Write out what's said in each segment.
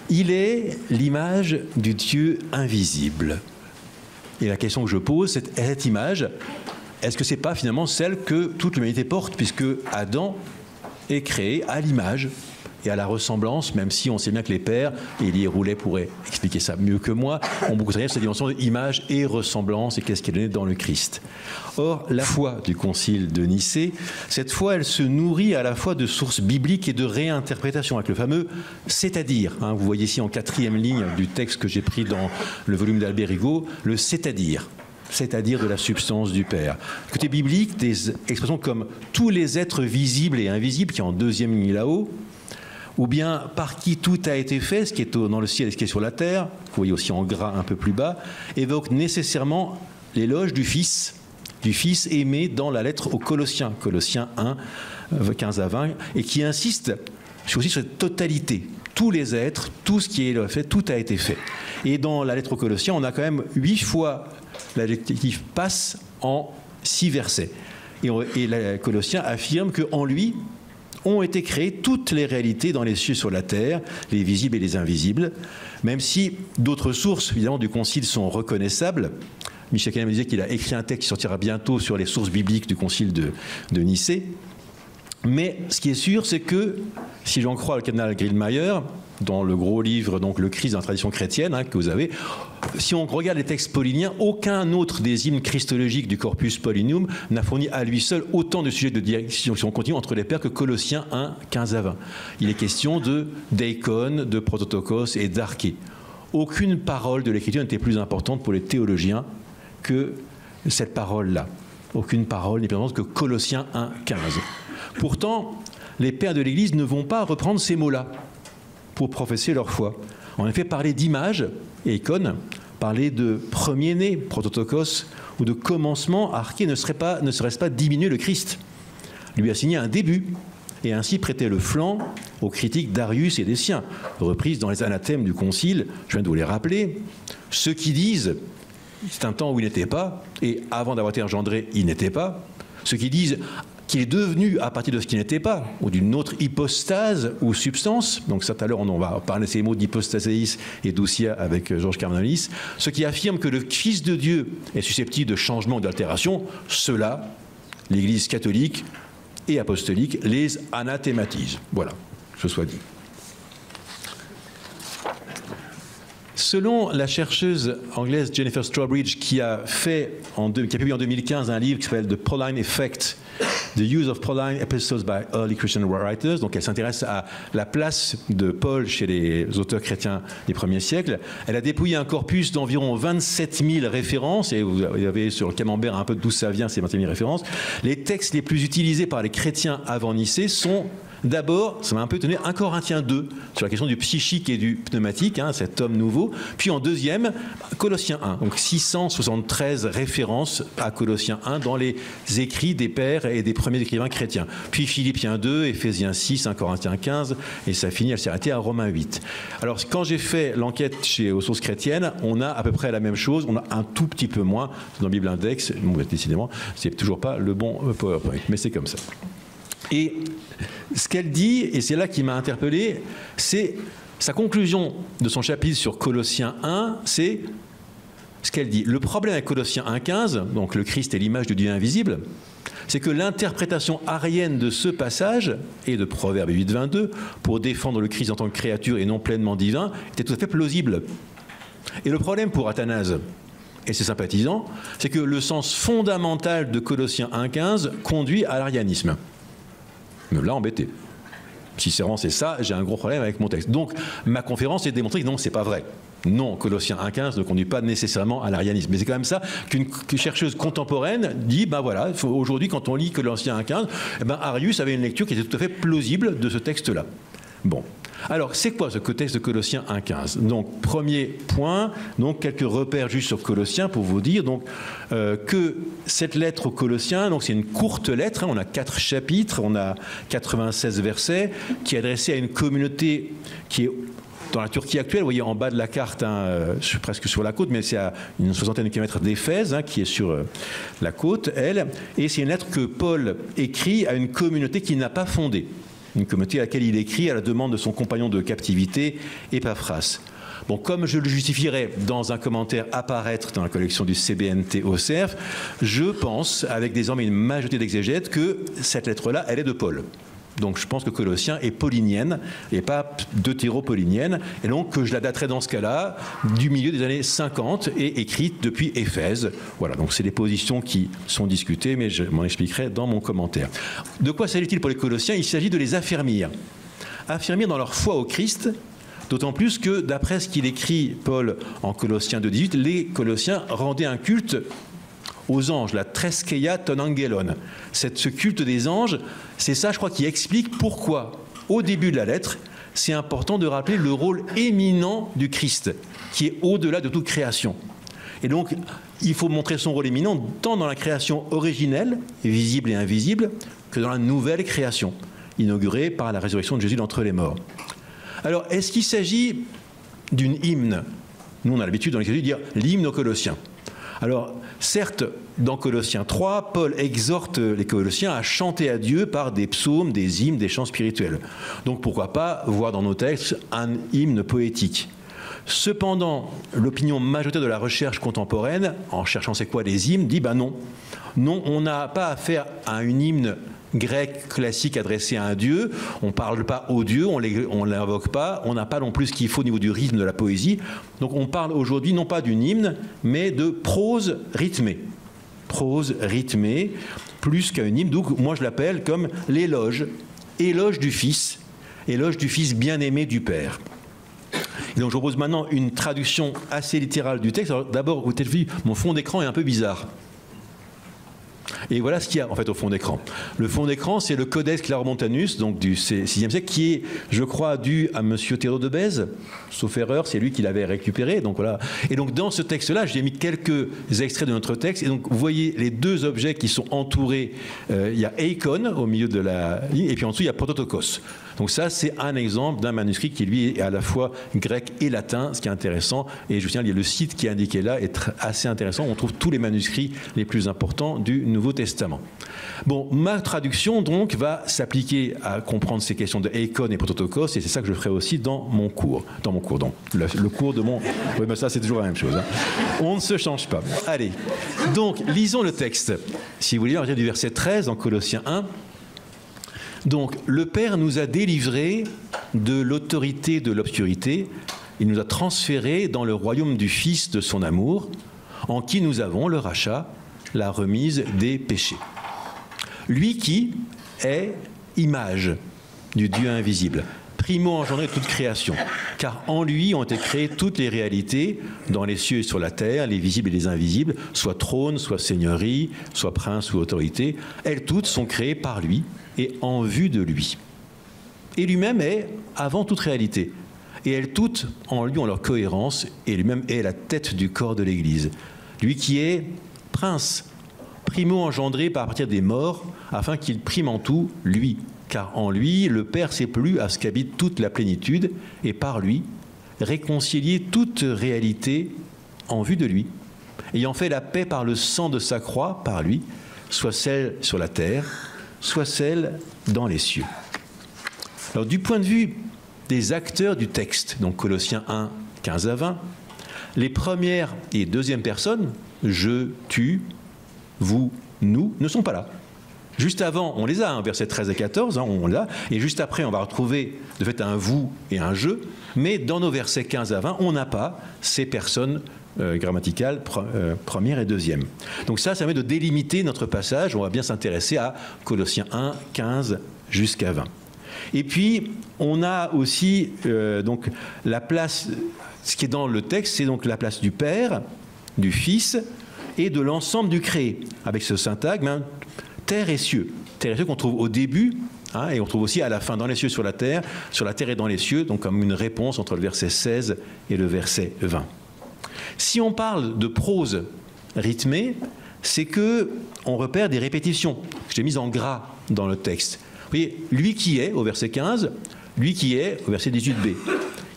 Il est l'image du Dieu invisible. Et la question que je pose, c'est cette image, est-ce que ce n'est pas finalement celle que toute l'humanité porte, puisque Adam est créé à l'image et à la ressemblance, même si on sait bien que les pères, et Élie Roulet pourrait expliquer ça mieux que moi, ont beaucoup travaillé sur cette dimension d'image et ressemblance, et qu'est-ce qui est donné dans le Christ. Or, la foi du Concile de Nicée, cette foi, elle se nourrit à la fois de sources bibliques et de réinterprétations, avec le fameux « c'est-à-dire ». Vous voyez ici en 4e ligne du texte que j'ai pris dans le volume d'Albert Rigaud, le « c'est-à-dire ». C'est-à-dire de la substance du Père. Côté biblique, des expressions comme « tous les êtres visibles et invisibles » qui est en 2e ligne là-haut, ou bien « par qui tout a été fait », ce qui est dans le ciel et ce qui est sur la terre, vous voyez aussi en gras un peu plus bas, évoque nécessairement l'éloge du Fils aimé dans la lettre aux Colossiens, Colossiens 1, 15 à 20, et qui insiste aussi sur cette totalité. Tous les êtres, tout ce qui est fait, tout a été fait. Et dans la lettre aux Colossiens, on a quand même 8 fois l'adjectif « passe » en 6 versets. Et les Colossiens affirment qu'en lui ont été créées toutes les réalités dans les cieux et sur la terre, les visibles et les invisibles, même si d'autres sources, évidemment, du Concile sont reconnaissables. Michel Cannet me disait qu'il a écrit un texte qui sortira bientôt sur les sources bibliques du Concile de Nicée. Mais ce qui est sûr, c'est que, si j'en crois le cardinal Grillmayer, dans le gros livre, donc Le Christ dans la tradition chrétienne, que vous avez, si on regarde les textes pauliniens, aucun autre des hymnes christologiques du Corpus Paulinum n'a fourni à lui seul autant de sujets de direction continue entre les pères que Colossiens 1, 15 à 20. Il est question de Deikon, de Prototokos et d'Arché. Aucune parole de l'Écriture n'était plus importante pour les théologiens que cette parole-là. Aucune parole n'est plus importante que Colossiens 1, 15. Pourtant, les pères de l'Église ne vont pas reprendre ces mots-là pour professer leur foi. En effet, parler d'image, eikon, parler de premier-né, prototokos, ou de commencement, arché, ne serait-ce pas diminuer le Christ, lui assigner un début, et ainsi prêter le flanc aux critiques d'Arius et des siens, reprises dans les anathèmes du Concile, je viens de vous les rappeler, ceux qui disent c'est un temps où il n'était pas, et avant d'avoir été engendré, il n'était pas, ceux qui disent qu'il est devenu à partir de ce qui n'était pas, ou d'une autre hypostase ou substance. Donc ça, tout à l'heure, on va parler de ces mots d'hypostaséis et d'ousia avec Georges Carmanalis. Ceux qui affirment que le Fils de Dieu est susceptible de changement ou d'altération, ceux-là, l'Église catholique et apostolique, les anathématise. Voilà, que ce soit dit. Selon la chercheuse anglaise Jennifer Strawbridge, qui a publié en 2015 un livre qui s'appelle The Pauline Effect, The Use of Pauline Epistles by Early Christian Writers, donc elle s'intéresse à la place de Paul chez les auteurs chrétiens des premiers siècles. Elle a dépouillé un corpus d'environ 27 000 références, et vous avez sur le camembert un peu d'où ça vient, ces 27 000 références. Les textes les plus utilisés par les chrétiens avant Nicée sont d'abord, ça m'a un peu étonné, 1 Corinthiens 2, sur la question du psychique et du pneumatique, cet homme nouveau. Puis en deuxième, Colossiens 1, donc 673 références à Colossiens 1 dans les écrits des pères et des premiers écrivains chrétiens. Puis Philippiens 2, Éphésiens 6, 1 Corinthiens 15, et ça finit, elle s'est arrêtée à Romains 8. Alors quand j'ai fait l'enquête aux sources chrétiennes, on a à peu près la même chose, on a un tout petit peu moins dans Bible Index, bon, décidément, c'est toujours pas le bon PowerPoint, mais c'est comme ça. Et ce qu'elle dit, et c'est là qui m'a interpellé, c'est sa conclusion de son chapitre sur Colossiens 1, c'est ce qu'elle dit. Le problème avec Colossiens 1,15, donc le Christ est l'image du Dieu invisible, c'est que l'interprétation arienne de ce passage, et de Proverbes 8,22, pour défendre le Christ en tant que créature et non pleinement divin, était tout à fait plausible. Et le problème pour Athanase et ses sympathisants, c'est que le sens fondamental de Colossiens 1,15 conduit à l'arianisme. Me l'a embêté. Cicéron, c'est ça, j'ai un gros problème avec mon texte. Donc, ma conférence est de démontrer que non, c'est pas vrai. Non, Colossiens 1,15 ne conduit pas nécessairement à l'arianisme. Mais c'est quand même ça qu'une chercheuse contemporaine dit, voilà, aujourd'hui, quand on lit Colossiens 1,15, Arius avait une lecture qui était tout à fait plausible de ce texte-là. Bon. Alors, c'est quoi ce texte de Colossiens 1,15 ? Donc, premier point, donc quelques repères juste sur Colossiens pour vous dire donc, que cette lettre aux Colossiens, donc c'est une courte lettre, on a 4 chapitres, on a 96 versets, qui est adressée à une communauté qui est dans la Turquie actuelle, vous voyez en bas de la carte, presque sur la côte, mais c'est à une 60aine de kilomètres d'Éphèse, qui est sur la côte, elle, et c'est une lettre que Paul écrit à une communauté qu'il n'a pas fondée. une communauté à laquelle il écrit à la demande de son compagnon de captivité, Épaphras. Bon, comme je le justifierai dans un commentaire à paraître dans la collection du CBNT au CERF, je pense, avec désormais une majorité d'exégètes, que cette lettre-là, elle est de Paul. Donc je pense que Colossiens est paulinienne et pas deutéro-paulinienne, et donc que je la daterai dans ce cas-là du milieu des années 50 et écrite depuis Éphèse. Voilà, donc c'est des positions qui sont discutées, mais je m'en expliquerai dans mon commentaire. De quoi s'agit-il pour les Colossiens? Il s'agit de les affermir. Affermir dans leur foi au Christ, d'autant plus que, d'après ce qu'il écrit, Paul, en Colossiens 2,18, les Colossiens rendaient un culte aux anges, la treskeia ton angelon. Ce culte des anges, c'est ça, je crois, qui explique pourquoi, au début de la lettre, c'est important de rappeler le rôle éminent du Christ, qui est au-delà de toute création. Et donc, il faut montrer son rôle éminent tant dans la création originelle, visible et invisible, que dans la nouvelle création, inaugurée par la résurrection de Jésus d'entre les morts. Alors, est-ce qu'il s'agit d'une hymne? Nous, on a l'habitude dans l'Écriture de dire l'hymne aux Colossiens. Alors, certes, dans Colossiens 3, Paul exhorte les Colossiens à chanter à Dieu par des psaumes, des hymnes, des chants spirituels. Donc, pourquoi pas voir dans nos textes un hymne poétique. Cependant, l'opinion majoritaire de la recherche contemporaine, en cherchant c'est quoi des hymnes, dit non. Non, on n'a pas affaire à une hymne grec classique adressé à un dieu, on ne parle pas au dieu, on ne l'invoque pas, on n'a pas non plus ce qu'il faut au niveau du rythme de la poésie. Donc on parle aujourd'hui non pas d'une hymne, mais de prose rythmée. Prose rythmée, plus qu'une hymne. Donc moi je l'appelle comme l'éloge, éloge du Fils bien-aimé du Père. Et donc je propose maintenant une traduction assez littérale du texte. Alors d'abord, vous avez vu, mon fond d'écran est un peu bizarre. Et voilà ce qu'il y a en fait au fond d'écran. Le fond d'écran, c'est le Codex Claromontanus, donc du VIe siècle, qui est, je crois, dû à Monsieur Théodore de Bèze, sauf erreur, c'est lui qui l'avait récupéré. Donc voilà. Et donc dans ce texte-là, j'ai mis quelques extraits de notre texte. Et donc vous voyez les deux objets qui sont entourés. Il y a Eikon au milieu de la ligne, et puis en dessous il y a Prototokos. Donc ça, c'est un exemple d'un manuscrit qui, lui, est à la fois grec et latin, ce qui est intéressant. Et je tiens à dire, le site qui est indiqué là est assez intéressant. On trouve tous les manuscrits les plus importants du Nouveau Testament. Bon, ma traduction, donc, va s'appliquer à comprendre ces questions de Eikon et Prototokos, et c'est ça que je ferai aussi dans mon cours. Donc, le cours de mon... Oui, mais ça, c'est toujours la même chose. Hein. On ne se change pas. Allez. Donc, lisons le texte. Si vous voulez, on va dire du verset 13 dans Colossiens 1. Donc, le Père nous a délivrés de l'autorité de l'obscurité. Il nous a transférés dans le royaume du Fils de son amour, en qui nous avons le rachat, la remise des péchés. Lui qui est image du Dieu invisible, primo engendré de toute création, car en lui ont été créées toutes les réalités dans les cieux et sur la terre, les visibles et les invisibles, soit trône, soit seigneurie, soit prince ou autorité. Elles toutes sont créées par lui et en vue de lui. Et lui-même est avant toute réalité. Et elles toutes en lui ont leur cohérence, et lui-même est la tête du corps de l'Église. Lui qui est prince, primo engendré par partir des morts, afin qu'il prime en tout, lui. Car en lui, le Père s'est plu à ce qu'habite toute la plénitude, et par lui, réconcilier toute réalité en vue de lui, ayant fait la paix par le sang de sa croix, par lui, soit celle sur la terre, soit celle dans les cieux. Alors, du point de vue des acteurs du texte, donc Colossiens 1, 15 à 20, les premières et deuxièmes personnes, je, tu, vous, nous, ne sont pas là. Juste avant, on les a, versets 13 et 14, on l'a, et juste après, on va retrouver de fait un vous et un je, mais dans nos versets 15 à 20, on n'a pas ces personnes grammaticales première et deuxième. Donc ça permet de délimiter notre passage. On va bien s'intéresser à Colossiens 1, 15 jusqu'à 20. Et puis, on a aussi donc la place, ce qui est dans le texte, c'est donc la place du Père, du Fils et de l'ensemble du créé, avec ce syntagme, terre et cieux. Terre et cieux qu'on trouve au début, et on trouve aussi à la fin, dans les cieux, sur la terre et dans les cieux, donc comme une réponse entre le verset 16 et le verset 20. Si on parle de prose rythmée, c'est qu'on repère des répétitions. Je l'ai mis en gras dans le texte. Vous voyez, lui qui est, au verset 15, lui qui est, au verset 18b.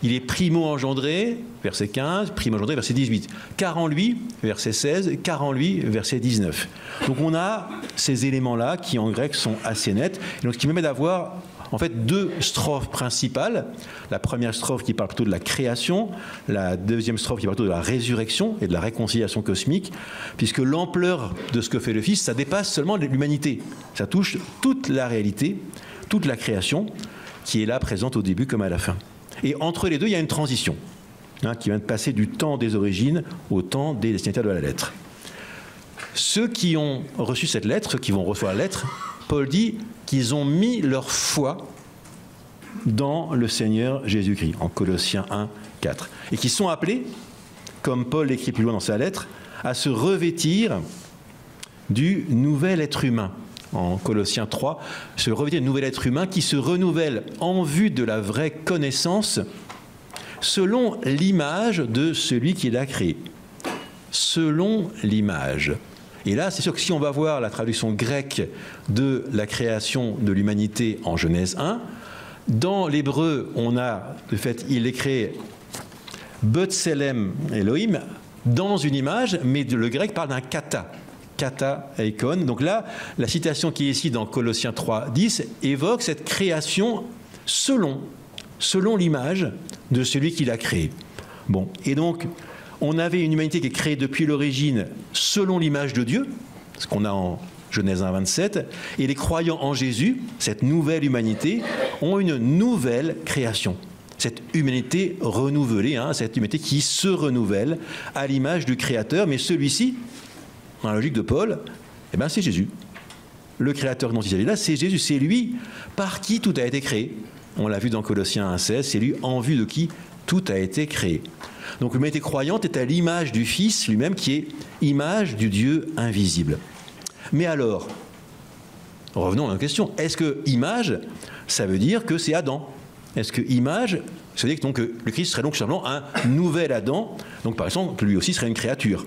Il est primo-engendré, verset 15, primo-engendré, verset 18. Car en lui, verset 16, car en lui, verset 19. Donc on a ces éléments-là qui, en grec, sont assez nets. Et donc, ce qui me permet d'avoir, en fait deux strophes principales. La première strophe qui parle plutôt de la création, la deuxième strophe qui parle plutôt de la résurrection et de la réconciliation cosmique, puisque l'ampleur de ce que fait le Fils, ça dépasse seulement l'humanité. Ça touche toute la réalité, toute la création, qui est là présente au début comme à la fin. Et entre les deux, il y a une transition, qui vient de passer du temps des origines au temps des destinataires de la lettre. Ceux qui ont reçu cette lettre, ceux qui vont recevoir la lettre, Paul dit qu'ils ont mis leur foi dans le Seigneur Jésus-Christ, en Colossiens 1, 4. Et qui sont appelés, comme Paul l'écrit plus loin dans sa lettre, à se revêtir du nouvel être humain. En Colossiens 3, se revêtir du nouvel être humain qui se renouvelle en vue de la vraie connaissance selon l'image de celui qui l'a créé. Selon l'image. Et là, c'est sûr que si on va voir la traduction grecque de la création de l'humanité en Genèse 1, dans l'hébreu, on a, de fait, il est créé B'Tselem Elohim dans une image, mais le grec parle d'un kata. Kata eikon. Donc là, la citation qui est ici dans Colossiens 3, 10 évoque cette création selon l'image de celui qui l'a créé. Bon, et donc, on avait une humanité qui est créée depuis l'origine selon l'image de Dieu, ce qu'on a en Genèse 1, 27, et les croyants en Jésus, cette nouvelle humanité, ont une nouvelle création. Cette humanité renouvelée, cette humanité qui se renouvelle à l'image du Créateur, mais celui-ci, dans la logique de Paul, c'est Jésus. Le Créateur dont il s'agit là, c'est Jésus, c'est lui par qui tout a été créé. On l'a vu dans Colossiens 1, 16, c'est lui en vue de qui tout a été créé. Donc l'humanité croyante est à l'image du Fils lui-même qui est image du Dieu invisible. Mais alors, revenons à la question, est-ce que image, ça veut dire que c'est Adam? Est-ce que image, ça veut dire que, donc, le Christ serait donc simplement un nouvel Adam, donc par exemple lui aussi serait une créature,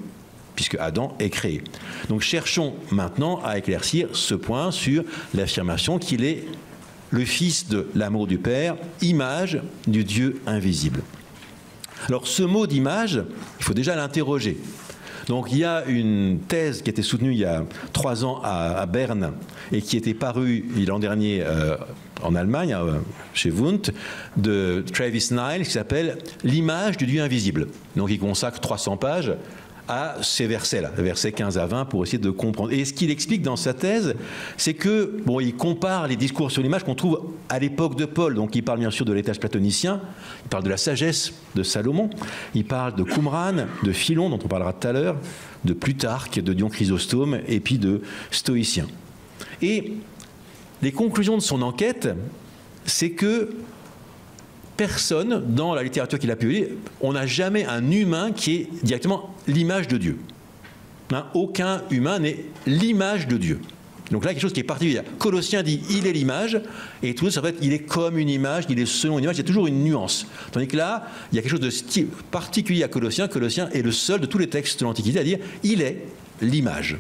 puisque Adam est créé. Donc cherchons maintenant à éclaircir ce point sur l'affirmation qu'il est le Fils de l'amour du Père, image du Dieu invisible. Alors ce mot d'image, il faut déjà l'interroger. Donc il y a une thèse qui a été soutenue il y a 3 ans à Berne et qui était parue l'an dernier en Allemagne, chez Wundt, de Travis Niles, qui s'appelle « L'image du Dieu invisible ». Donc il consacre 300 pages à ces versets-là, versets 15 à 20, pour essayer de comprendre. Et ce qu'il explique dans sa thèse, c'est que, il compare les discours sur l'image qu'on trouve à l'époque de Paul. Donc il parle bien sûr de l'étage platonicien, il parle de la sagesse de Salomon, il parle de Qumran, de Philon, dont on parlera tout à l'heure, de Plutarque, de Dion Chrysostome, et puis de stoïciens. Et les conclusions de son enquête, c'est que personne, dans la littérature qu'il a publiée, on n'a jamais un humain qui est directement l'image de Dieu. Aucun humain n'est l'image de Dieu. Donc là, quelque chose qui est particulier. Colossiens dit il est l'image, et tout ça, en fait, il est comme une image, il est selon une image, il y a toujours une nuance. Tandis que là, il y a quelque chose de particulier à Colossiens. Colossiens est le seul de tous les textes de l'Antiquité à dire il est l'image.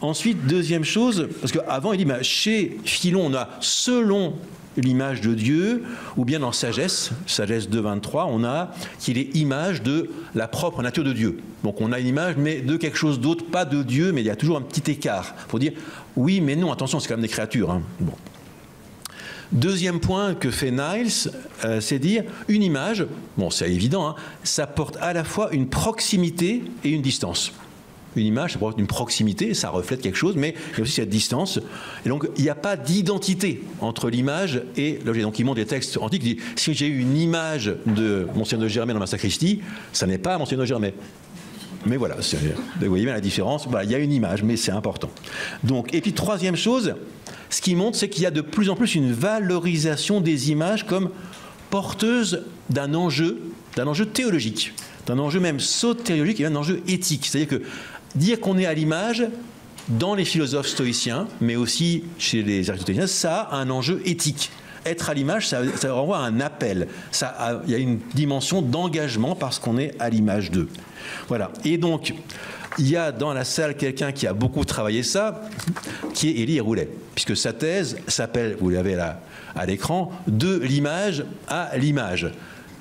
Ensuite, deuxième chose, parce qu'avant, il dit chez Philon, on a selon l'image de Dieu, ou bien dans Sagesse 2.23, on a qu'il est image de la propre nature de Dieu. Donc on a une image, mais de quelque chose d'autre, pas de Dieu, mais il y a toujours un petit écart pour dire oui, mais non, attention, c'est quand même des créatures. Bon. Deuxième point que fait Niles, c'est dire une image, c'est évident, ça porte à la fois une proximité et une distance. Une image, ça porte une proximité, ça reflète quelque chose, mais il y a aussi cette distance. Et donc, il n'y a pas d'identité entre l'image et l'objet. Donc, il montre des textes antiques qui disent si j'ai eu une image de Monseigneur de Germay dans ma sacristie, ça n'est pas Monseigneur de Germay. Mais voilà, vous voyez bien la différence. Il y a une image, mais c'est important. Donc, et puis, troisième chose, ce qui montre, c'est qu'il y a de plus en plus une valorisation des images comme porteuses d'un enjeu théologique, d'un enjeu même sotériologique et d'un enjeu éthique. C'est-à-dire que dire qu'on est à l'image, dans les philosophes stoïciens, mais aussi chez les aristotéliens, ça a un enjeu éthique. Être à l'image, ça renvoie à un appel. Il y a une dimension d'engagement parce qu'on est à l'image d'eux. Voilà. Et donc, il y a dans la salle quelqu'un qui a beaucoup travaillé ça, qui est Élie Roulet, puisque sa thèse s'appelle, vous l'avez là à l'écran, de l'image à l'image.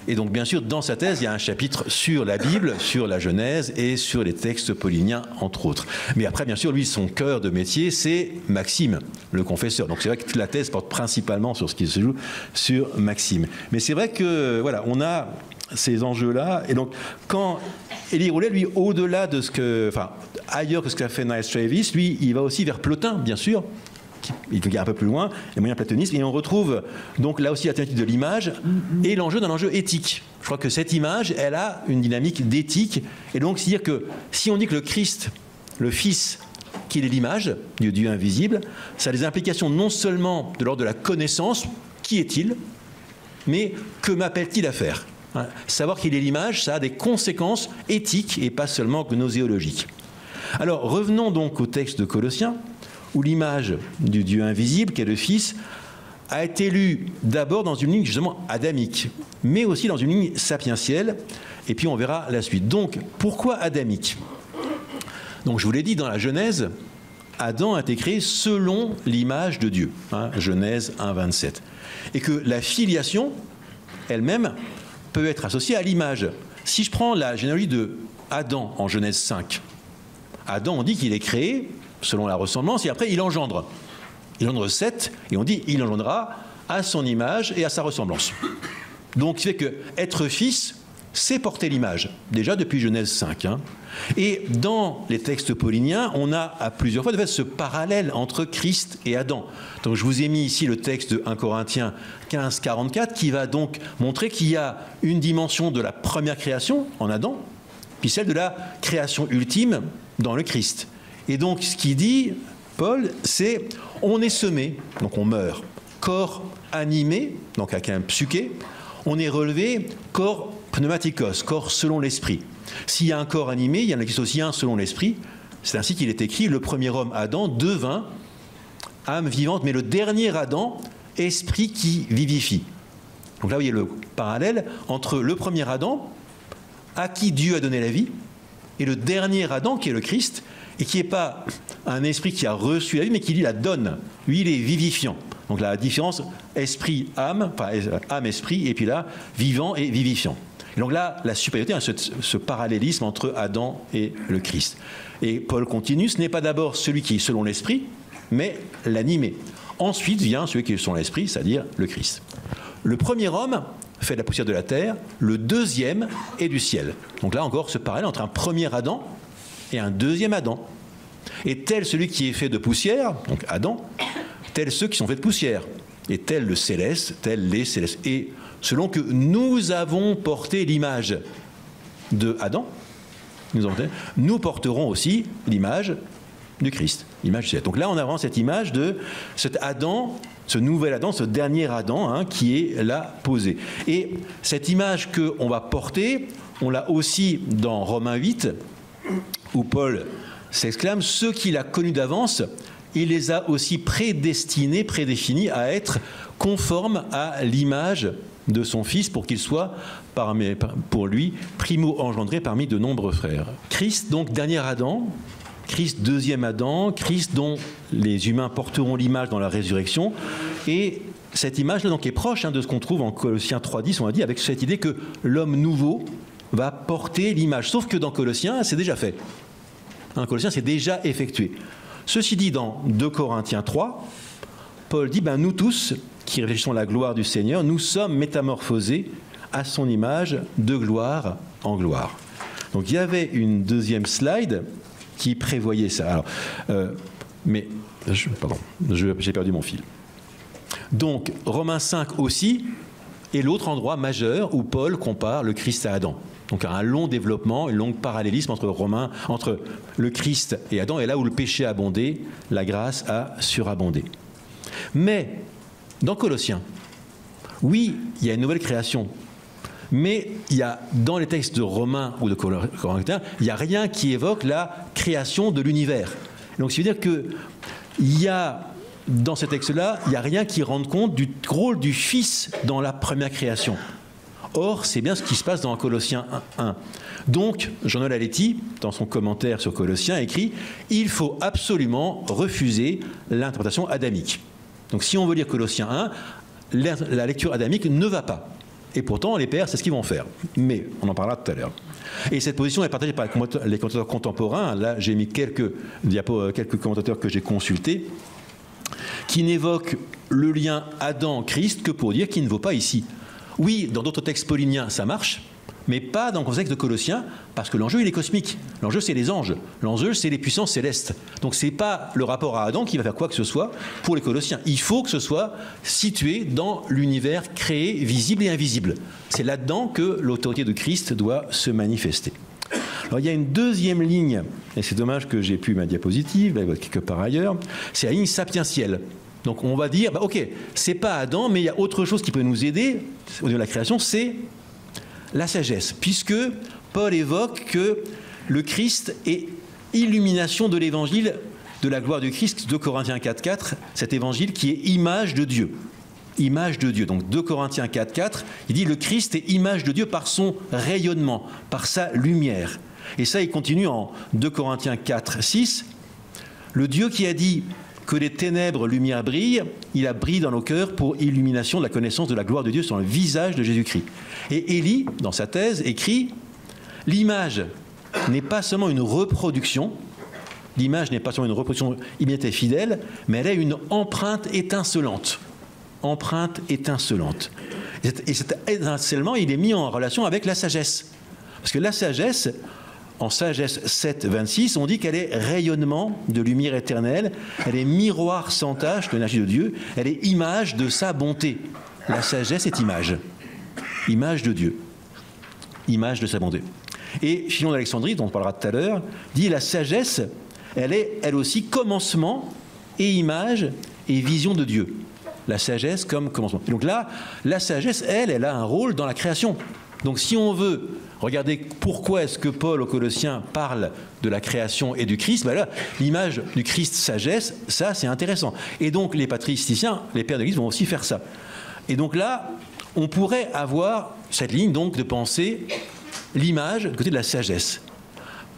Et donc, bien sûr, dans sa thèse, il y a un chapitre sur la Bible, sur la Genèse et sur les textes pauliniens, entre autres. Mais après, bien sûr, lui, son cœur de métier, c'est Maxime, le confesseur. Donc, c'est vrai que la thèse porte principalement sur ce qui se joue sur Maxime. Mais c'est vrai que, voilà, on a ces enjeux-là. Et donc, quand Élie Roulet, lui, au-delà de ce que... Enfin, ailleurs que ce qu'a fait Niles Travis, lui, il va aussi vers Plotin, bien sûr. Il est un peu plus loin, les moyens platonistes, et on retrouve donc là aussi la thématique de l'image et l'enjeu d'un enjeu éthique. Je crois que cette image, elle a une dynamique d'éthique, et donc c'est-à-dire que si on dit que le Christ, le Fils, qu'il est l'image du Dieu invisible, ça a des implications non seulement de l'ordre de la connaissance, qui est-il, mais que m'appelle-t-il à faire ? Savoir qu'il est l'image, ça a des conséquences éthiques et pas seulement gnoséologiques. Alors revenons donc au texte de Colossiens, où l'image du Dieu invisible, qui est le Fils, a été lue d'abord dans une ligne justement adamique, mais aussi dans une ligne sapientielle, et puis on verra la suite. Donc, pourquoi adamique ? Donc, je vous l'ai dit, dans la Genèse, Adam a été créé selon l'image de Dieu, Genèse 1, 27. Et que la filiation, elle-même, peut être associée à l'image. Si je prends la généalogie de Adam en Genèse 5, Adam, on dit qu'il est créé selon la ressemblance, et après il engendre. Il engendre 7, et on dit il engendrera à son image et à sa ressemblance. Donc, c'est fait que être fils, c'est porter l'image, déjà depuis Genèse 5. Et dans les textes pauliniens, on a à plusieurs fois de fait, ce parallèle entre Christ et Adam. Donc, je vous ai mis ici le texte de 1 Corinthiens 15, 44, qui va donc montrer qu'il y a une dimension de la première création en Adam, puis celle de la création ultime dans le Christ. Et donc, ce qu'il dit, Paul, c'est on est semé, donc on meurt, corps animé, donc avec un psyché, on est relevé, corps pneumatikos, corps selon l'esprit. S'il y a un corps animé, il y en existe aussi un selon l'esprit. C'est ainsi qu'il est écrit, le premier homme, Adam, devint âme vivante, mais le dernier Adam, esprit qui vivifie. Donc là, vous voyez le parallèle entre le premier Adam, à qui Dieu a donné la vie, et le dernier Adam, qui est le Christ, et qui n'est pas un esprit qui a reçu la vie, mais qui lui la donne. Lui, il est vivifiant. Donc la différence, esprit-âme, enfin âme-esprit, et puis là, vivant et vivifiant. Et donc là, la supériorité, ce parallélisme entre Adam et le Christ. Et Paul continue, ce n'est pas d'abord celui qui est selon l'esprit, mais l'animé. Ensuite vient celui qui est selon l'esprit, c'est-à-dire le Christ. Le premier homme fait de la poussière de la terre, le deuxième est du ciel. Donc là encore, ce parallèle entre un premier Adam et un deuxième Adam. Et tel celui qui est fait de poussière, donc Adam, tel ceux qui sont faits de poussière. Et tel le céleste, tel les célestes. Et selon que nous avons porté l'image de Adam, nous porterons aussi l'image du Christ, l'image du ciel. Donc là, on a vraiment cette image de cet Adam, ce nouvel Adam, ce dernier Adam, qui est là posé. Et cette image qu'on va porter, on l'a aussi dans Romains 8, où Paul s'exclame, ceux qu'il a connus d'avance, il les a aussi prédéfinis à être conformes à l'image de son Fils pour qu'il soit, pour lui, primo engendré parmi de nombreux frères. Christ, donc, dernier Adam, Christ, deuxième Adam, Christ dont les humains porteront l'image dans la résurrection. Et cette image-là donc, est proche de ce qu'on trouve en Colossiens 3.10, on a dit, avec cette idée que l'homme nouveau va porter l'image. Sauf que dans Colossiens, c'est déjà fait. Colossiens, c'est déjà effectué. Ceci dit, dans 2 Corinthiens 3, Paul dit, nous tous, qui réfléchissons à la gloire du Seigneur, nous sommes métamorphosés à son image de gloire en gloire. Donc il y avait une deuxième slide qui prévoyait ça. Alors, j'ai perdu mon fil. Donc, Romains 5 aussi est l'autre endroit majeur où Paul compare le Christ à Adam. Donc un long développement, un long parallélisme entre le Christ et Adam, et là où le péché a abondé, la grâce a surabondé. Mais, dans Colossiens, oui, il y a une nouvelle création, mais il y a, dans les textes de Romains ou de Corinthiens, il n'y a rien qui évoque la création de l'univers. Donc, ça veut dire qu'il y a, dans ces textes-là, il n'y a rien qui rende compte du rôle du Fils dans la première création. Or, c'est bien ce qui se passe dans Colossiens 1. Donc, Jean-Noël Aletti, dans son commentaire sur Colossiens, écrit « Il faut absolument refuser l'interprétation adamique ». Donc, si on veut lire Colossiens 1, la lecture adamique ne va pas. Et pourtant, les pères, c'est ce qu'ils vont faire. Mais on en parlera tout à l'heure. Et cette position est partagée par les commentateurs contemporains. Là, j'ai mis quelques commentateurs que j'ai consultés, qui n'évoquent le lien Adam-Christ que pour dire qu'il ne vaut pas ici. Oui, dans d'autres textes pauliniens, ça marche, mais pas dans le contexte de Colossiens, parce que l'enjeu, il est cosmique. L'enjeu, c'est les anges. L'enjeu, c'est les puissances célestes. Donc, ce n'est pas le rapport à Adam qui va faire quoi que ce soit pour les Colossiens. Il faut que ce soit situé dans l'univers créé, visible et invisible. C'est là-dedans que l'autorité de Christ doit se manifester. Alors, il y a une deuxième ligne, et c'est dommage que j'ai plus ma diapositive, là, quelque part ailleurs, c'est la ligne sapientielle. Donc, on va dire, ok, c'est pas Adam, mais il y a autre chose qui peut nous aider au niveau de la création, c'est la sagesse, puisque Paul évoque que le Christ est illumination de l'évangile de la gloire du Christ, 2 Corinthiens 4.4, cet évangile qui est image de Dieu. Image de Dieu. Donc 2 Corinthiens 4.4, il dit le Christ est image de Dieu par son rayonnement, par sa lumière. Et ça, il continue en 2 Corinthiens 4.6, le Dieu qui a dit que les ténèbres, lumière brille, il a brillé dans nos cœurs pour illumination de la connaissance de la gloire de Dieu sur le visage de Jésus-Christ. Et Élie, dans sa thèse, écrit « L'image n'est pas seulement une reproduction, l'image n'est pas seulement une reproduction immédiate et fidèle, mais elle est une empreinte étincelante. » Empreinte étincelante. Et cet étincellement, il est mis en relation avec la sagesse. Parce que la sagesse, en Sagesse 7, 26, on dit qu'elle est rayonnement de lumière éternelle, elle est miroir sans tache de l'énergie de Dieu, elle est image de sa bonté. La sagesse est image. Image de Dieu. Image de sa bonté. Et Philon d'Alexandrie, dont on parlera tout à l'heure, dit la sagesse, elle est elle aussi commencement et image et vision de Dieu. La sagesse comme commencement. Et donc là, la sagesse, elle a un rôle dans la création. Donc si on veut regarder pourquoi est-ce que Paul aux Colossiens parle de la création et du Christ, là, l'image du Christ sagesse, ça c'est intéressant. Et donc les patriciens, les pères de l'Église vont aussi faire ça. Et donc là, on pourrait avoir cette ligne donc de penser l'image du côté de la sagesse.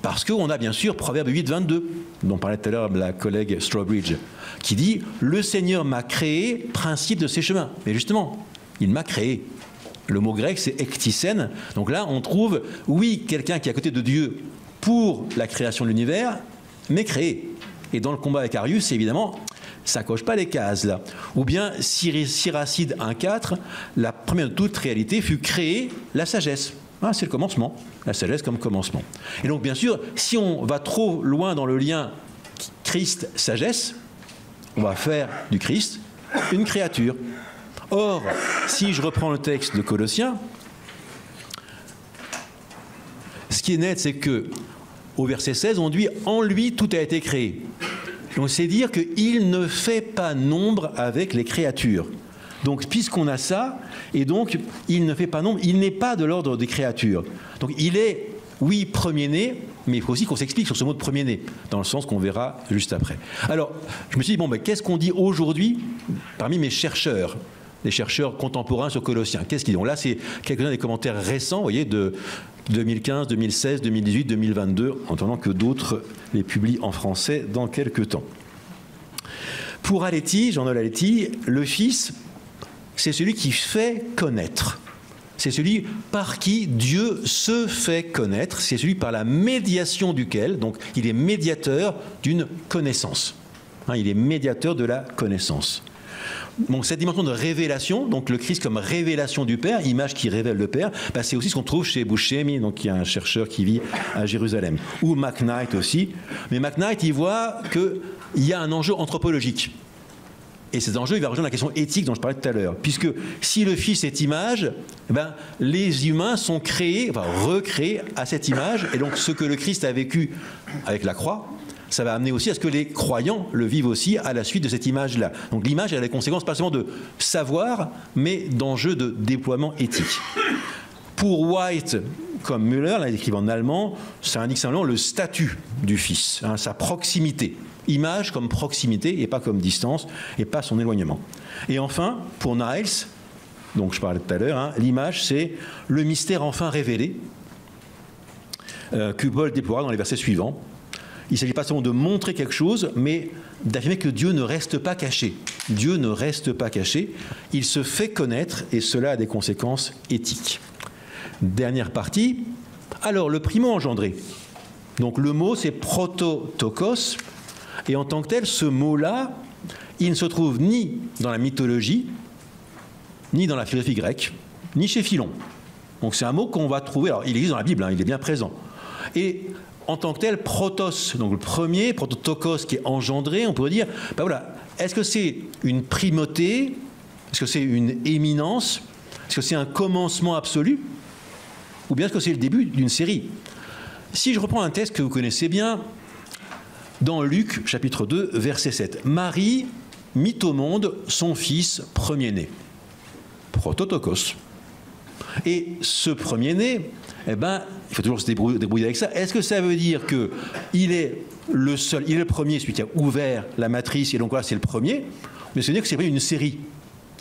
Parce qu'on a bien sûr Proverbe 8, 22, dont parlait tout à l'heure la collègue Strawbridge, qui dit « Le Seigneur m'a créé, principe de ses chemins ». Mais justement, il m'a créé. Le mot grec, c'est ektisen. Donc là, on trouve, oui, quelqu'un qui est à côté de Dieu pour la création de l'univers, mais créé. Et dans le combat avec Arius, évidemment, ça ne coche pas les cases, là. Ou bien, Siracide 1.4, la première de toute réalité fut créer la sagesse. Ah, c'est le commencement. La sagesse comme commencement. Et donc, bien sûr, si on va trop loin dans le lien Christ-sagesse, on va faire du Christ une créature. Or, si je reprends le texte de Colossiens, ce qui est net, c'est que au verset 16, on dit « En lui, tout a été créé ». Donc, c'est dire qu'il ne fait pas nombre avec les créatures. Donc, puisqu'on a ça, et donc, il ne fait pas nombre, il n'est pas de l'ordre des créatures. Donc, il est, oui, premier-né, mais il faut aussi qu'on s'explique sur ce mot de premier-né, dans le sens qu'on verra juste après. Alors, je me suis dit, bon, ben, qu'est-ce qu'on dit aujourd'hui parmi mes chercheurs, les chercheurs contemporains sur Colossiens? Qu'est-ce qu'ils disent? Là, c'est quelques-uns des commentaires récents, vous voyez, de 2015, 2016, 2018, 2022, en attendant que d'autres les publient en français dans quelques temps. Pour Aletti, Jean-Noël Aletti, le Fils, c'est celui qui fait connaître. C'est celui par qui Dieu se fait connaître. C'est celui par la médiation duquel, donc il est médiateur d'une connaissance. Il est médiateur de la connaissance. Donc cette dimension de révélation, donc le Christ comme révélation du Père, image qui révèle le Père, c'est aussi ce qu'on trouve chez Buscemi, donc il y a un chercheur qui vit à Jérusalem, ou McKnight aussi. Mais McKnight, il voit qu'il y a un enjeu anthropologique. Et cet enjeu, il va rejoindre la question éthique dont je parlais tout à l'heure. Puisque si le Fils est image, les humains sont créés, recréés à cette image. Et donc ce que le Christ a vécu avec la croix, ça va amener aussi à ce que les croyants le vivent aussi à la suite de cette image-là. Donc l'image a des conséquences pas seulement de savoir, mais d'enjeux de déploiement éthique. Pour White, comme Müller, là, il écrit en allemand, ça indique simplement le statut du Fils, sa proximité. Image comme proximité et pas comme distance et pas son éloignement. Et enfin, pour Niles, donc je parlais tout à l'heure, l'image c'est le mystère enfin révélé que Paul déploiera dans les versets suivants. Il ne s'agit pas seulement de montrer quelque chose, mais d'affirmer que Dieu ne reste pas caché. Dieu ne reste pas caché, il se fait connaître et cela a des conséquences éthiques. Dernière partie, alors le primo-engendré. Donc le mot c'est prototokos, et en tant que tel, ce mot-là, il ne se trouve ni dans la mythologie, ni dans la philosophie grecque, ni chez Philon. Donc c'est un mot qu'on va trouver, alors il existe dans la Bible, hein, il est bien présent. Et en tant que tel, protos, donc le premier, prototokos qui est engendré, on pourrait dire, ben voilà, est-ce que c'est une primauté, est-ce que c'est une éminence, est-ce que c'est un commencement absolu, ou bien est-ce que c'est le début d'une série? Si je reprends un texte que vous connaissez bien, dans Luc, chapitre 2, verset 7, Marie mit au monde son fils premier-né, prototokos. Et ce premier-né, eh ben, il faut toujours se débrouiller avec ça. Est-ce que ça veut dire qu'il est le seul, il est le premier, celui qui a ouvert la matrice, et donc là, c'est le premier, mais ça veut dire que c'est une série?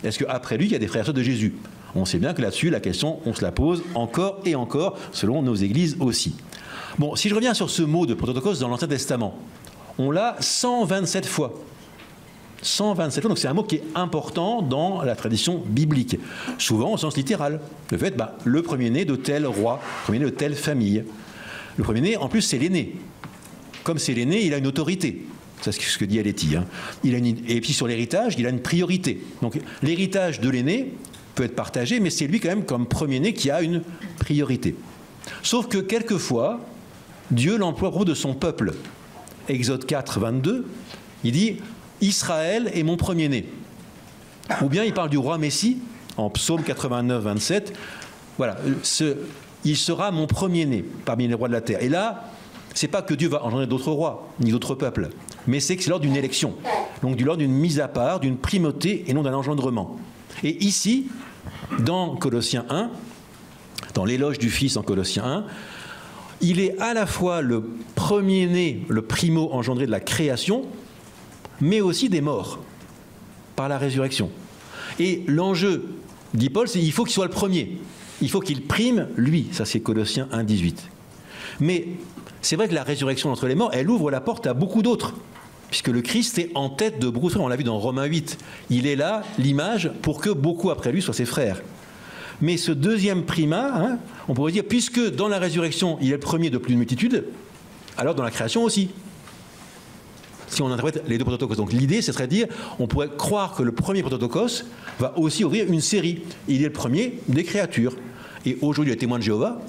Est-ce qu'après lui, il y a des frères et sœurs de Jésus? On sait bien que là-dessus, la question, on se la pose encore et encore, selon nos églises aussi. Bon, si je reviens sur ce mot de prototokos dans l'Ancien Testament, on l'a 127 fois. 127 fois, donc c'est un mot qui est important dans la tradition biblique, souvent au sens littéral. Le fait, le premier-né de tel roi, le premier-né de telle famille. Le premier-né, en plus, c'est l'aîné. Comme c'est l'aîné, il a une autorité. C'est ce que dit Aletti. Hein. Et puis sur l'héritage, il a une priorité. Donc l'héritage de l'aîné peut être partagé, mais c'est lui quand même, comme premier-né, qui a une priorité. Sauf que quelquefois, Dieu l'emploie à propos de son peuple. Exode 4, 22, il dit « Israël est mon premier-né ». Ou bien il parle du roi Messie, en Psaume 89, 27, voilà, il sera mon premier-né parmi les rois de la terre. Et là, c'est pas que Dieu va engendrer d'autres rois, ni d'autres peuples, mais c'est que c'est lors d'une élection, donc lors d'une mise à part, d'une primauté et non d'un engendrement. Et ici, dans Colossiens 1, dans l'éloge du Fils en Colossiens 1, il est à la fois le premier-né, le primo engendré de la création, mais aussi des morts, par la résurrection. Et l'enjeu, dit Paul, c'est qu'il faut qu'il soit le premier. Il faut qu'il prime lui. Ça, c'est Colossiens 1, 18. Mais c'est vrai que la résurrection entre les morts, elle ouvre la porte à beaucoup d'autres. Puisque le Christ est en tête de beaucoup de frères. On l'a vu dans Romains 8. Il est là, l'image, pour que beaucoup après lui soient ses frères. Mais ce deuxième primat, hein, on pourrait dire, puisque dans la résurrection, il est le premier de plus d'une multitude, alors dans la création aussi. Si on interprète les deux prototokos. Donc l'idée, ce serait de dire, on pourrait croire que le premier prototokos va aussi ouvrir une série. Il est le premier des créatures. Et aujourd'hui, les témoins de Jéhovah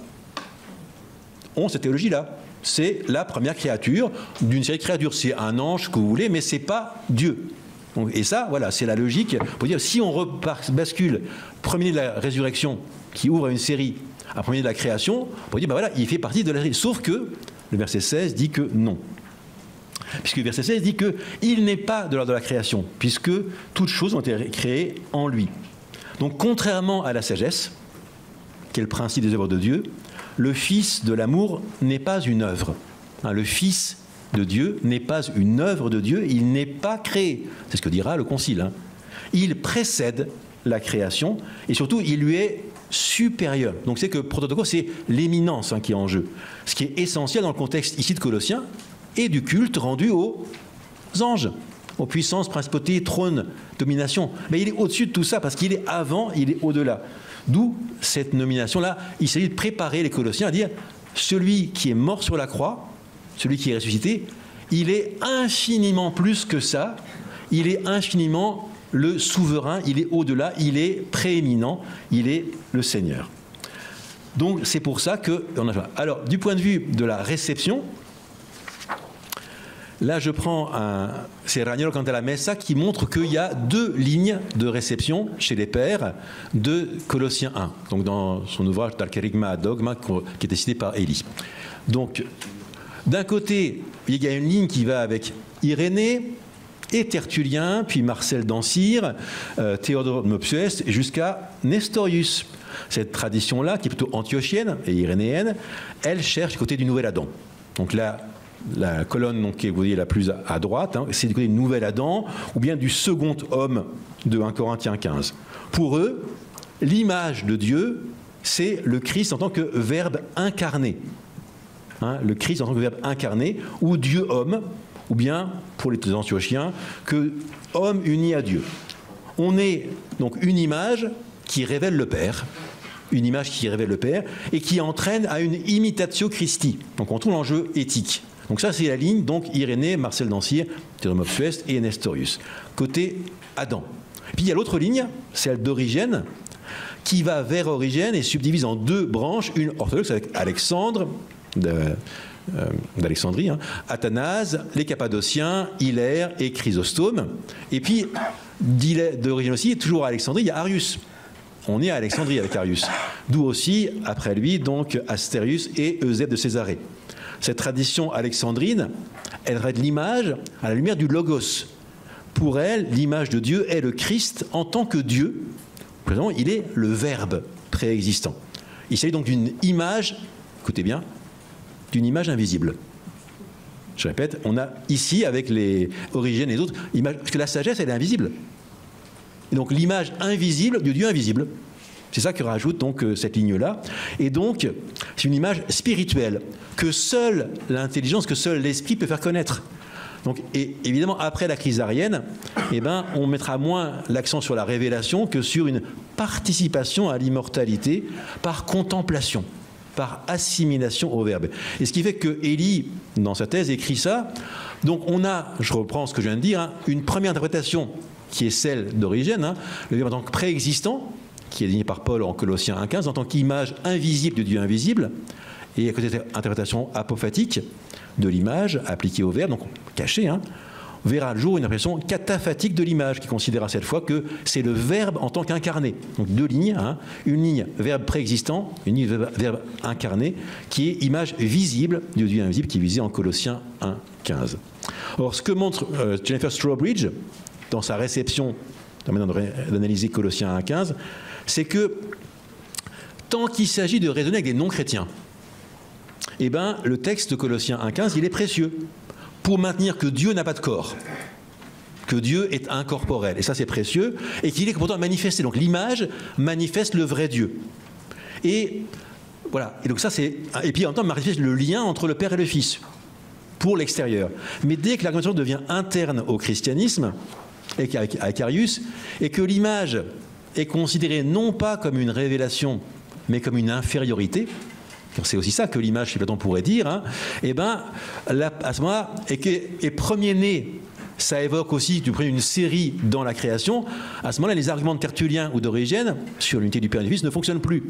ont cette théologie-là. C'est la première créature d'une série de créatures. C'est un ange que vous voulez, mais ce n'est pas Dieu. Donc, et ça, voilà, c'est la logique. Pour dire, si on bascule premier de la résurrection qui ouvre une série à premier de la création, on peut dire, voilà, il fait partie de la série. Sauf que le verset 16 dit que non. Puisque le verset 16 dit qu'il n'est pas de l'ordre de la création, puisque toutes choses ont été créées en lui. Donc, contrairement à la sagesse, qui est le principe des œuvres de Dieu, le Fils de l'amour n'est pas une œuvre. Le Fils de Dieu n'est pas une œuvre de Dieu, il n'est pas créé. C'est ce que dira le Concile. Il précède la création et surtout, il lui est supérieur. Donc c'est que prototokos, c'est l'éminence qui est en jeu. Ce qui est essentiel dans le contexte ici de Colossiens et du culte rendu aux anges, aux puissances, principautés, trônes, domination. Mais il est au-dessus de tout ça parce qu'il est avant, il est au-delà. D'où cette nomination-là. Il s'agit de préparer les Colossiens à dire celui qui est mort sur la croix, celui qui est ressuscité, il est infiniment plus que ça. Il est infiniment le souverain, il est au-delà, il est prééminent, il est le Seigneur. Donc c'est pour ça que... Alors, du point de vue de la réception, là je prends c'est Raniero Cantala Messa qui montre qu'il y a deux lignes de réception chez les pères de Colossiens 1, donc dans son ouvrage Talkerigma Dogma qui est cité par Élie. Donc, d'un côté, il y a une ligne qui va avec Irénée et Tertullien, puis Marcel d'Ancire, Théodore de Mopsuès, jusqu'à Nestorius. Cette tradition-là, qui est plutôt antiochienne et irénéenne, elle cherche du côté du Nouvel Adam. Donc là, la colonne donc, que vous voyez la plus à droite, c'est du côté du Nouvel Adam, ou bien du second homme de 1 Corinthiens 15. Pour eux, l'image de Dieu, c'est le Christ en tant que verbe incarné. hein, le Christ en tant que Verbe incarné, ou Dieu-homme, ou bien, pour les antiochiens, que homme uni à Dieu. On est donc une image qui révèle le Père, une image qui révèle le Père, et qui entraîne à une imitatio Christi. Donc on trouve l'enjeu éthique. Donc ça, c'est la ligne, donc Irénée, Marcel Dancier, Théodore Sueste et Nestorius. Côté Adam. Puis il y a l'autre ligne, celle d'Origène, qui va vers Origène et subdivise en deux branches, une orthodoxe avec Alexandre, d'Alexandrie, hein, Athanase, les Cappadociens, Hilaire et Chrysostome. Et puis, d'origine aussi, toujours à Alexandrie, il y a Arius. On est à Alexandrie avec Arius. D'où aussi, après lui, donc Astérius et Eusèbe de Césarée. Cette tradition alexandrine, elle règle l'image à la lumière du Logos. Pour elle, l'image de Dieu est le Christ en tant que Dieu. Présentement, il est le Verbe préexistant. Il s'agit donc d'une image, écoutez bien, d'une image invisible. Je répète, on a ici, avec les Origènes et les autres, parce que la sagesse, elle est invisible. Et donc l'image invisible du Dieu invisible. C'est ça que rajoute donc cette ligne-là. Et donc, c'est une image spirituelle que seule l'intelligence, que seul l'esprit peut faire connaître. Donc, et évidemment, après la crise arienne, eh ben, on mettra moins l'accent sur la révélation que sur une participation à l'immortalité par contemplation, par assimilation au Verbe. Et ce qui fait que Élie, dans sa thèse, écrit ça. Donc on a, je reprends ce que je viens de dire, hein, une première interprétation qui est celle d'Origène, hein, le Verbe en tant que préexistant, qui est désigné par Paul en Colossiens 1,15, en tant qu'image invisible de Dieu invisible, et à côté de cette interprétation apophatique de l'image appliquée au Verbe, donc cachée, hein, verra le jour une impression cataphatique de l'image, qui considérera cette fois que c'est le Verbe en tant qu'incarné. Donc deux lignes, hein, une ligne Verbe préexistant, une ligne Verbe incarné, qui est image visible de Dieu invisible, qui est visée en Colossiens 1,15. Or, ce que montre Jennifer Strawbridge, dans sa réception, dans la manière d'analyser Colossiens 1,15, c'est que tant qu'il s'agit de raisonner avec des non-chrétiens, eh ben, le texte de Colossiens 1,15, il est précieux pour maintenir que Dieu n'a pas de corps, que Dieu est incorporel. Et ça, c'est précieux, et qu'il est pourtant manifesté. Donc l'image manifeste le vrai Dieu. Et voilà. Et donc ça, c'est. Et puis en même temps, manifeste le lien entre le Père et le Fils pour l'extérieur. Mais dès que l'argumentation devient interne au christianisme, avec Arius, et que l'image est considérée non pas comme une révélation, mais comme une infériorité, car c'est aussi ça que l'image, chez Platon, pourrait dire, hein, et bien, à ce moment-là, et premier-né, ça évoque aussi, tu prends une série dans la création, à ce moment-là, les arguments de Tertullien ou d'Origène sur l'unité du Père et du Fils ne fonctionnent plus.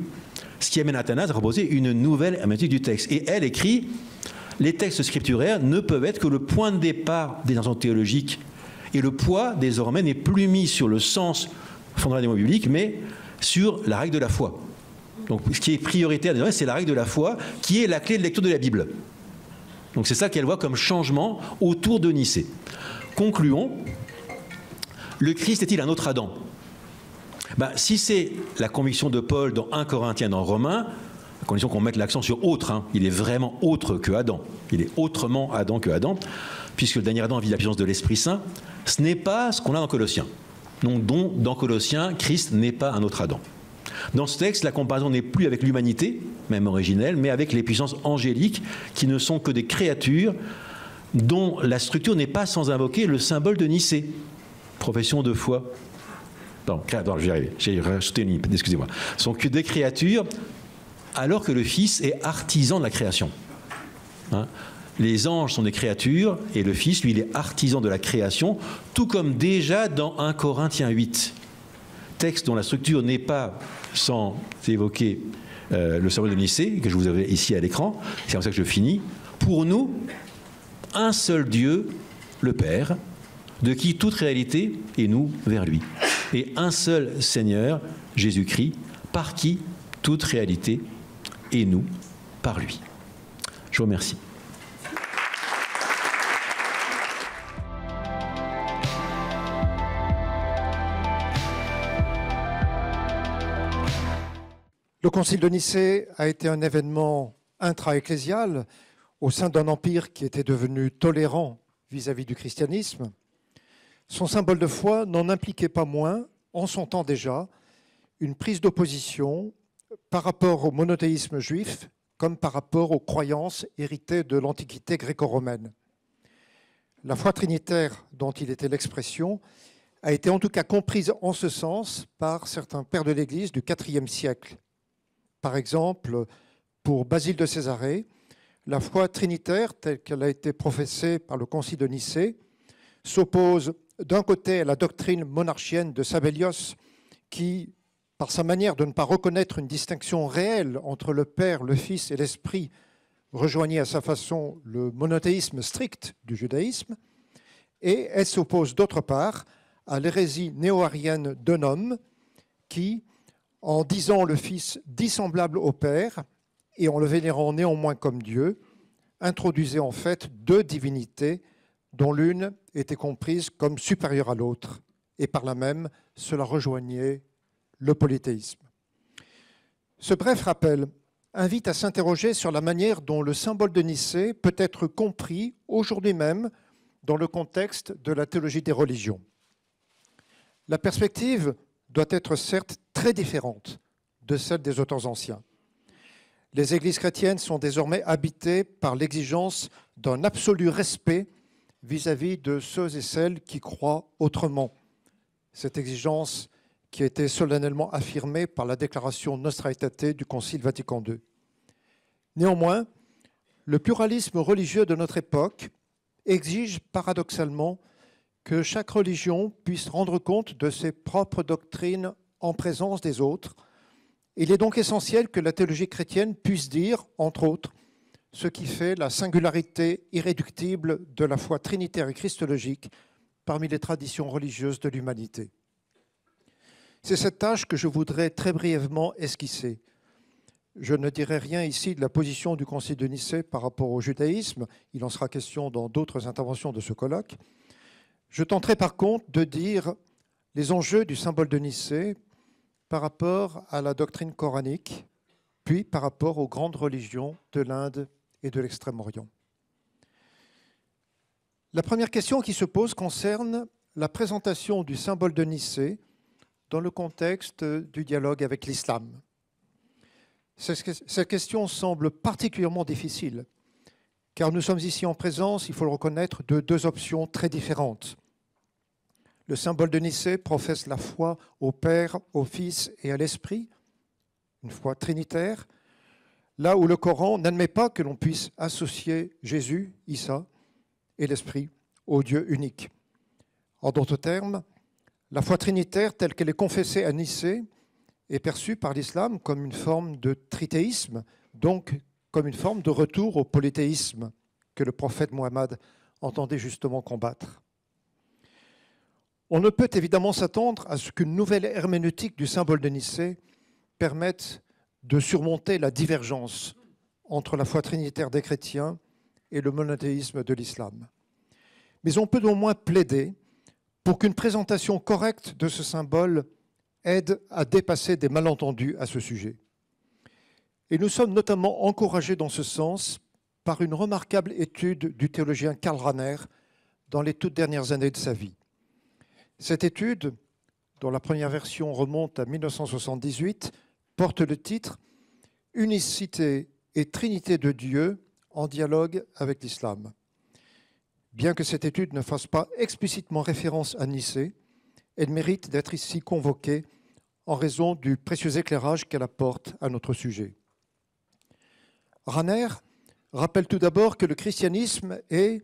Ce qui amène Athanase à proposer une nouvelle herméneutique du texte. Et elle écrit, les textes scripturaires ne peuvent être que le point de départ des enseignements théologiques. Et le poids, désormais, n'est plus mis sur le sens fondamental des mots bibliques, mais sur la règle de la foi. Donc, ce qui est prioritaire, désormais, c'est la règle de la foi, qui est la clé de lecture de la Bible. Donc, c'est ça qu'elle voit comme changement autour de Nicée. Concluons. Le Christ est-il un autre Adam ? Si c'est la conviction de Paul dans 1 Corinthiens, dans Romains, à condition qu'on mette l'accent sur autre, hein, il est vraiment autre que Adam. Il est autrement Adam que Adam, puisque le dernier Adam vit la puissance de l'Esprit Saint. Ce n'est pas ce qu'on a dans Colossiens. Donc, dans Colossiens, Christ n'est pas un autre Adam. Dans ce texte, la comparaison n'est plus avec l'humanité, même originelle, mais avec les puissances angéliques, qui ne sont que des créatures dont la structure n'est pas sans invoquer le symbole de Nicée, profession de foi. Pardon, je vais y arriver, j'ai rajouté une ligne, excusez-moi. Ce sont que des créatures, alors que le Fils est artisan de la création. Hein ? Les anges sont des créatures, et le Fils, lui, il est artisan de la création, tout comme déjà dans 1 Corinthiens 8. Texte dont la structure n'est pas sans évoquer le symbole de Nicée, que je vous avais ici à l'écran. C'est comme ça que je finis. Pour nous, un seul Dieu, le Père, de qui toute réalité est nous vers lui. Et un seul Seigneur, Jésus-Christ, par qui toute réalité est nous par lui. Je vous remercie. Le Concile de Nicée a été un événement intra-ecclésial au sein d'un empire qui était devenu tolérant vis-à-vis du christianisme. Son symbole de foi n'en impliquait pas moins, en son temps déjà, une prise d'opposition par rapport au monothéisme juif comme par rapport aux croyances héritées de l'Antiquité gréco-romaine. La foi trinitaire dont il était l'expression a été en tout cas comprise en ce sens par certains pères de l'Église du IVe siècle. Par exemple, pour Basile de Césarée, la foi trinitaire telle qu'elle a été professée par le Concile de Nicée s'oppose d'un côté à la doctrine monarchienne de Sabellios qui, par sa manière de ne pas reconnaître une distinction réelle entre le Père, le Fils et l'Esprit, rejoignait à sa façon le monothéisme strict du judaïsme, et elle s'oppose d'autre part à l'hérésie néo-arienne d'Eunom qui, en disant le Fils dissemblable au Père et en le vénérant néanmoins comme Dieu, introduisait en fait deux divinités dont l'une était comprise comme supérieure à l'autre, et par là même cela rejoignait le polythéisme. Ce bref rappel invite à s'interroger sur la manière dont le symbole de Nicée peut être compris aujourd'hui même dans le contexte de la théologie des religions. La perspective doit être certes très différente de celle des auteurs anciens. Les églises chrétiennes sont désormais habitées par l'exigence d'un absolu respect vis-à-vis de ceux et celles qui croient autrement. Cette exigence qui a été solennellement affirmée par la déclaration Nostra Aetate du Concile Vatican II. Néanmoins, le pluralisme religieux de notre époque exige paradoxalement que chaque religion puisse rendre compte de ses propres doctrines en présence des autres. Il est donc essentiel que la théologie chrétienne puisse dire, entre autres, ce qui fait la singularité irréductible de la foi trinitaire et christologique parmi les traditions religieuses de l'humanité. C'est cette tâche que je voudrais très brièvement esquisser. Je ne dirai rien ici de la position du Concile de Nicée par rapport au judaïsme, il en sera question dans d'autres interventions de ce colloque. Je tenterai par contre de dire les enjeux du symbole de Nicée par rapport à la doctrine coranique, puis par rapport aux grandes religions de l'Inde et de l'Extrême-Orient. La première question qui se pose concerne la présentation du symbole de Nicée dans le contexte du dialogue avec l'islam. Cette question semble particulièrement difficile, car nous sommes ici en présence, il faut le reconnaître, de deux options très différentes. Le symbole de Nicée professe la foi au Père, au Fils et à l'Esprit, une foi trinitaire, là où le Coran n'admet pas que l'on puisse associer Jésus, Issa et l'Esprit au Dieu unique. En d'autres termes, la foi trinitaire telle qu'elle est confessée à Nicée est perçue par l'islam comme une forme de trithéisme, donc comme une forme de retour au polythéisme que le prophète Mohammed entendait justement combattre. On ne peut évidemment s'attendre à ce qu'une nouvelle herméneutique du symbole de Nicée permette de surmonter la divergence entre la foi trinitaire des chrétiens et le monothéisme de l'islam. Mais on peut au moins plaider pour qu'une présentation correcte de ce symbole aide à dépasser des malentendus à ce sujet. Et nous sommes notamment encouragés dans ce sens par une remarquable étude du théologien Karl Rahner dans les toutes dernières années de sa vie. Cette étude, dont la première version remonte à 1978, porte le titre « Unicité et Trinité de Dieu en dialogue avec l'islam ». Bien que cette étude ne fasse pas explicitement référence à Nicée, elle mérite d'être ici convoquée en raison du précieux éclairage qu'elle apporte à notre sujet. Rahner rappelle tout d'abord que le christianisme est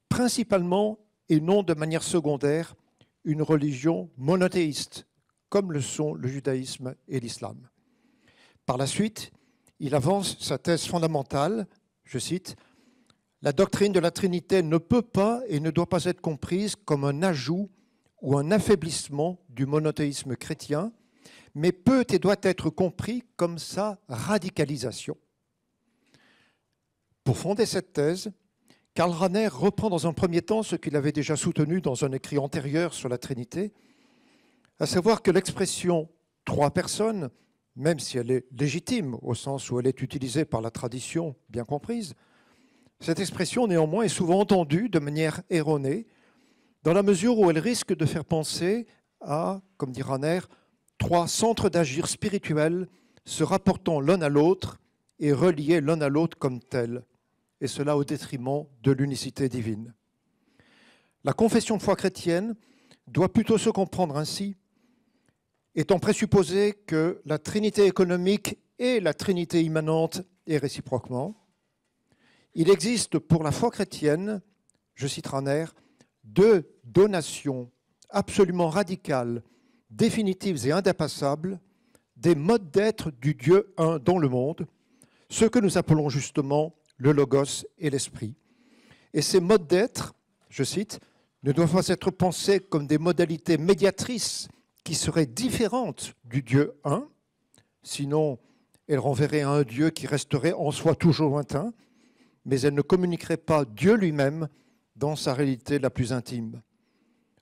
principalement et non de manière secondaire une religion monothéiste, comme le sont le judaïsme et l'islam. Par la suite, il avance sa thèse fondamentale, je cite, « La doctrine de la Trinité ne peut pas et ne doit pas être comprise comme un ajout ou un affaiblissement du monothéisme chrétien, mais peut et doit être compris comme sa radicalisation. » Pour fonder cette thèse, Karl Rahner reprend dans un premier temps ce qu'il avait déjà soutenu dans un écrit antérieur sur la Trinité, à savoir que l'expression « trois personnes », même si elle est légitime au sens où elle est utilisée par la tradition bien comprise, cette expression néanmoins est souvent entendue de manière erronée, dans la mesure où elle risque de faire penser à, comme dit Rahner, trois centres d'agir spirituels se rapportant l'un à l'autre et reliés l'un à l'autre comme tels, et cela au détriment de l'unicité divine. La confession de foi chrétienne doit plutôt se comprendre ainsi, étant présupposé que la Trinité économique et la Trinité immanente et réciproquement. Il existe pour la foi chrétienne, je cite Rahner, deux donations absolument radicales, définitives et indépassables, des modes d'être du Dieu un dans le monde, ce que nous appelons justement le logos et l'esprit. Et ces modes d'être, je cite, ne doivent pas être pensés comme des modalités médiatrices qui seraient différentes du Dieu un, sinon elles renverraient à un Dieu qui resterait en soi toujours lointain, mais elles ne communiqueraient pas Dieu lui-même dans sa réalité la plus intime.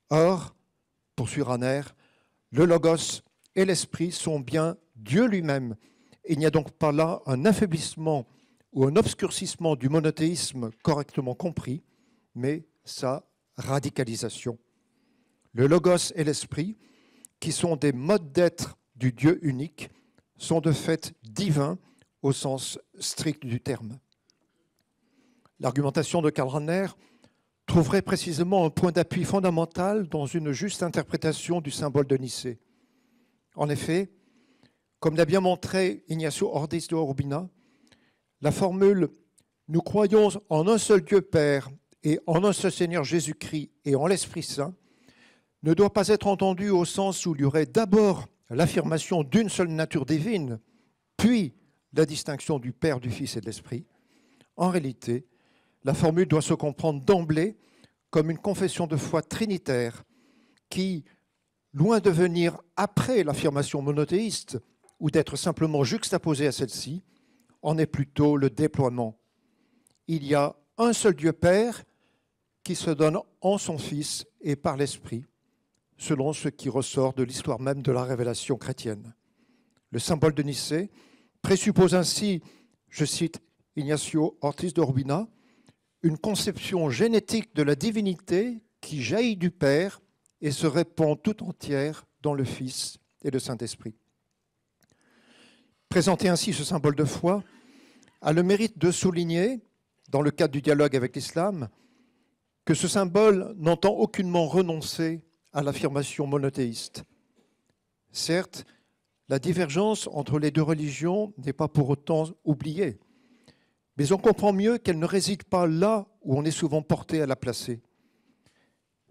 Or, poursuit Rahner, le logos et l'esprit sont bien Dieu lui-même. Il n'y a donc pas là un affaiblissement ou un obscurcissement du monothéisme correctement compris, mais sa radicalisation. Le logos et l'esprit, qui sont des modes d'être du Dieu unique, sont de fait divins au sens strict du terme. L'argumentation de Karl Rahner trouverait précisément un point d'appui fondamental dans une juste interprétation du symbole de Nicée. En effet, comme l'a bien montré Ignacio Ortiz de Urbina, la formule « Nous croyons en un seul Dieu Père et en un seul Seigneur Jésus-Christ et en l'Esprit Saint » ne doit pas être entendue au sens où il y aurait d'abord l'affirmation d'une seule nature divine, puis la distinction du Père, du Fils et de l'Esprit. En réalité, la formule doit se comprendre d'emblée comme une confession de foi trinitaire qui, loin de venir après l'affirmation monothéiste ou d'être simplement juxtaposée à celle-ci, en est plutôt le déploiement. Il y a un seul Dieu Père qui se donne en son Fils et par l'Esprit, selon ce qui ressort de l'histoire même de la révélation chrétienne. Le symbole de Nicée présuppose ainsi, je cite Ignacio Ortiz de Urbina, une conception génétique de la divinité qui jaillit du Père et se répand tout entière dans le Fils et le Saint-Esprit. Présenter ainsi ce symbole de foi a le mérite de souligner, dans le cadre du dialogue avec l'islam, que ce symbole n'entend aucunement renoncer à l'affirmation monothéiste. Certes, la divergence entre les deux religions n'est pas pour autant oubliée, mais on comprend mieux qu'elle ne réside pas là où on est souvent porté à la placer.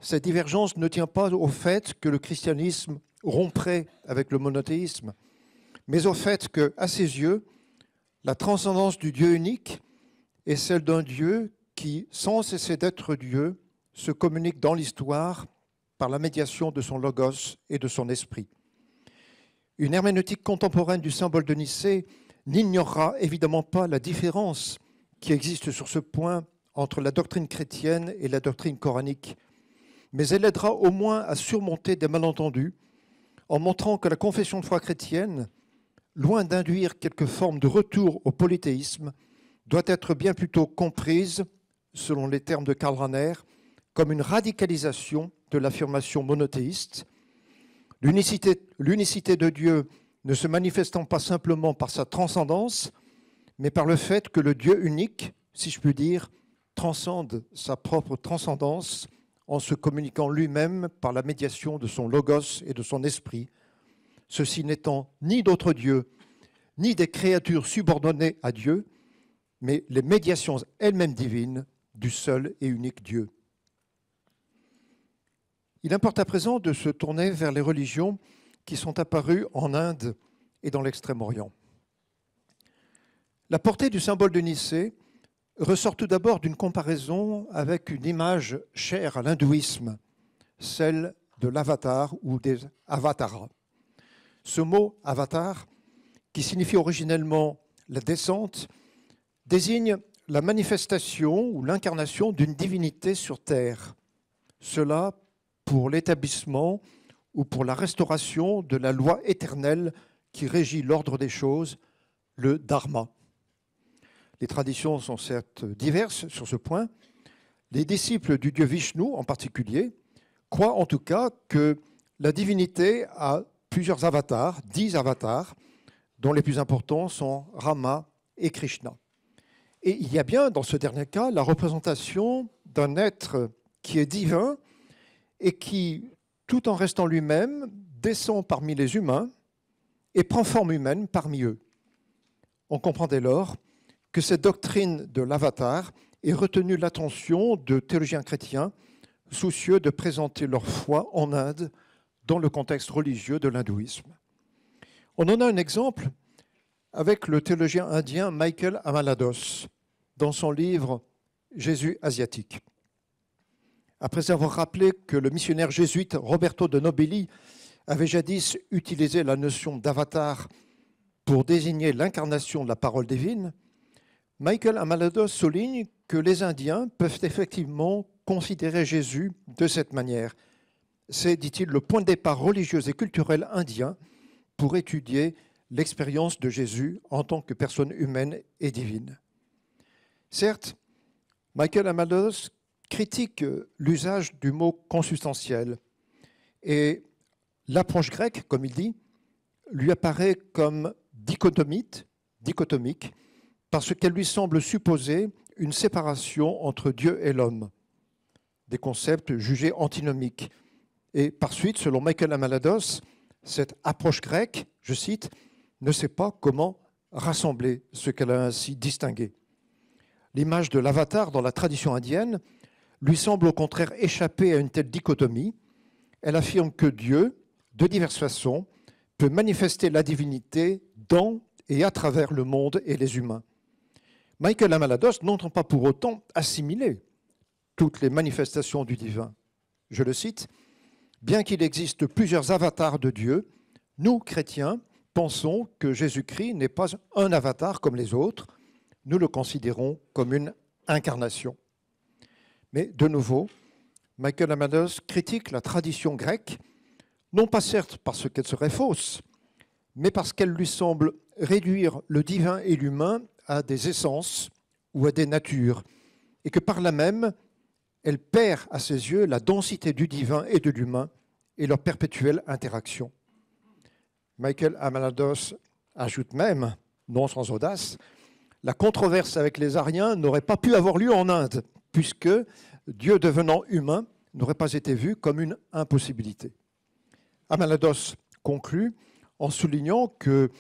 Cette divergence ne tient pas au fait que le christianisme romprait avec le monothéisme, mais au fait que, à ses yeux, la transcendance du Dieu unique est celle d'un Dieu qui, sans cesser d'être Dieu, se communique dans l'histoire par la médiation de son logos et de son esprit. Une herméneutique contemporaine du symbole de Nicée n'ignorera évidemment pas la différence qui existe sur ce point entre la doctrine chrétienne et la doctrine coranique, mais elle aidera au moins à surmonter des malentendus en montrant que la confession de foi chrétienne, loin d'induire quelque forme de retour au polythéisme, doit être bien plutôt comprise, selon les termes de Karl Rahner, comme une radicalisation de l'affirmation monothéiste, l'unicité de Dieu ne se manifestant pas simplement par sa transcendance, mais par le fait que le Dieu unique, si je puis dire, transcende sa propre transcendance en se communiquant lui-même par la médiation de son logos et de son esprit, ceci n'étant ni d'autres dieux, ni des créatures subordonnées à Dieu, mais les médiations elles-mêmes divines du seul et unique Dieu. Il importe à présent de se tourner vers les religions qui sont apparues en Inde et dans l'Extrême-Orient. La portée du symbole de Nicée ressort tout d'abord d'une comparaison avec une image chère à l'hindouisme, celle de l'avatar ou des avataras. Ce mot « avatar », qui signifie originellement la descente, désigne la manifestation ou l'incarnation d'une divinité sur terre. Cela pour l'établissement ou pour la restauration de la loi éternelle qui régit l'ordre des choses, le dharma. Les traditions sont certes diverses sur ce point. Les disciples du dieu Vishnu en particulier croient en tout cas que la divinité a plusieurs avatars, 10 avatars, dont les plus importants sont Rama, et Krishna. Et il y a bien, dans ce dernier cas, la représentation d'un être qui est divin et qui, tout en restant lui-même, descend parmi les humains et prend forme humaine parmi eux. On comprend dès lors que cette doctrine de l'avatar ait retenu l'attention de théologiens chrétiens soucieux de présenter leur foi en Inde dans le contexte religieux de l'hindouisme. On en a un exemple avec le théologien indien Michael Amalados dans son livre « Jésus asiatique ». Après avoir rappelé que le missionnaire jésuite Roberto de Nobili avait jadis utilisé la notion d'avatar pour désigner l'incarnation de la parole divine, Michael Amalados souligne que les Indiens peuvent effectivement considérer Jésus de cette manière. C'est, dit-il, le point de départ religieux et culturel indien pour étudier l'expérience de Jésus en tant que personne humaine et divine. Certes, Michael Amalados critique l'usage du mot consubstantiel et l'approche grecque, comme il dit, lui apparaît comme dichotomique parce qu'elle lui semble supposer une séparation entre Dieu et l'homme, des concepts jugés antinomiques. Et par suite, selon Michael Amalados, cette approche grecque, je cite, ne sait pas comment rassembler ce qu'elle a ainsi distingué. L'image de l'avatar dans la tradition indienne lui semble au contraire échapper à une telle dichotomie. Elle affirme que Dieu, de diverses façons, peut manifester la divinité dans et à travers le monde et les humains. Michael Amalados n'entend pas pour autant assimiler toutes les manifestations du divin. Je le cite, « Bien qu'il existe plusieurs avatars de Dieu, nous, chrétiens, pensons que Jésus-Christ n'est pas un avatar comme les autres, nous le considérons comme une incarnation. » Mais de nouveau, Michael Amalados critique la tradition grecque, non pas certes parce qu'elle serait fausse, mais parce qu'elle lui semble réduire le divin et l'humain à des essences ou à des natures, et que par là même, elle perd à ses yeux la densité du divin et de l'humain et leur perpétuelle interaction. Michael Amalados ajoute même, non sans audace, la controverse avec les Ariens n'aurait pas pu avoir lieu en Inde, puisque Dieu devenant humain n'aurait pas été vu comme une impossibilité. Amalados conclut en soulignant que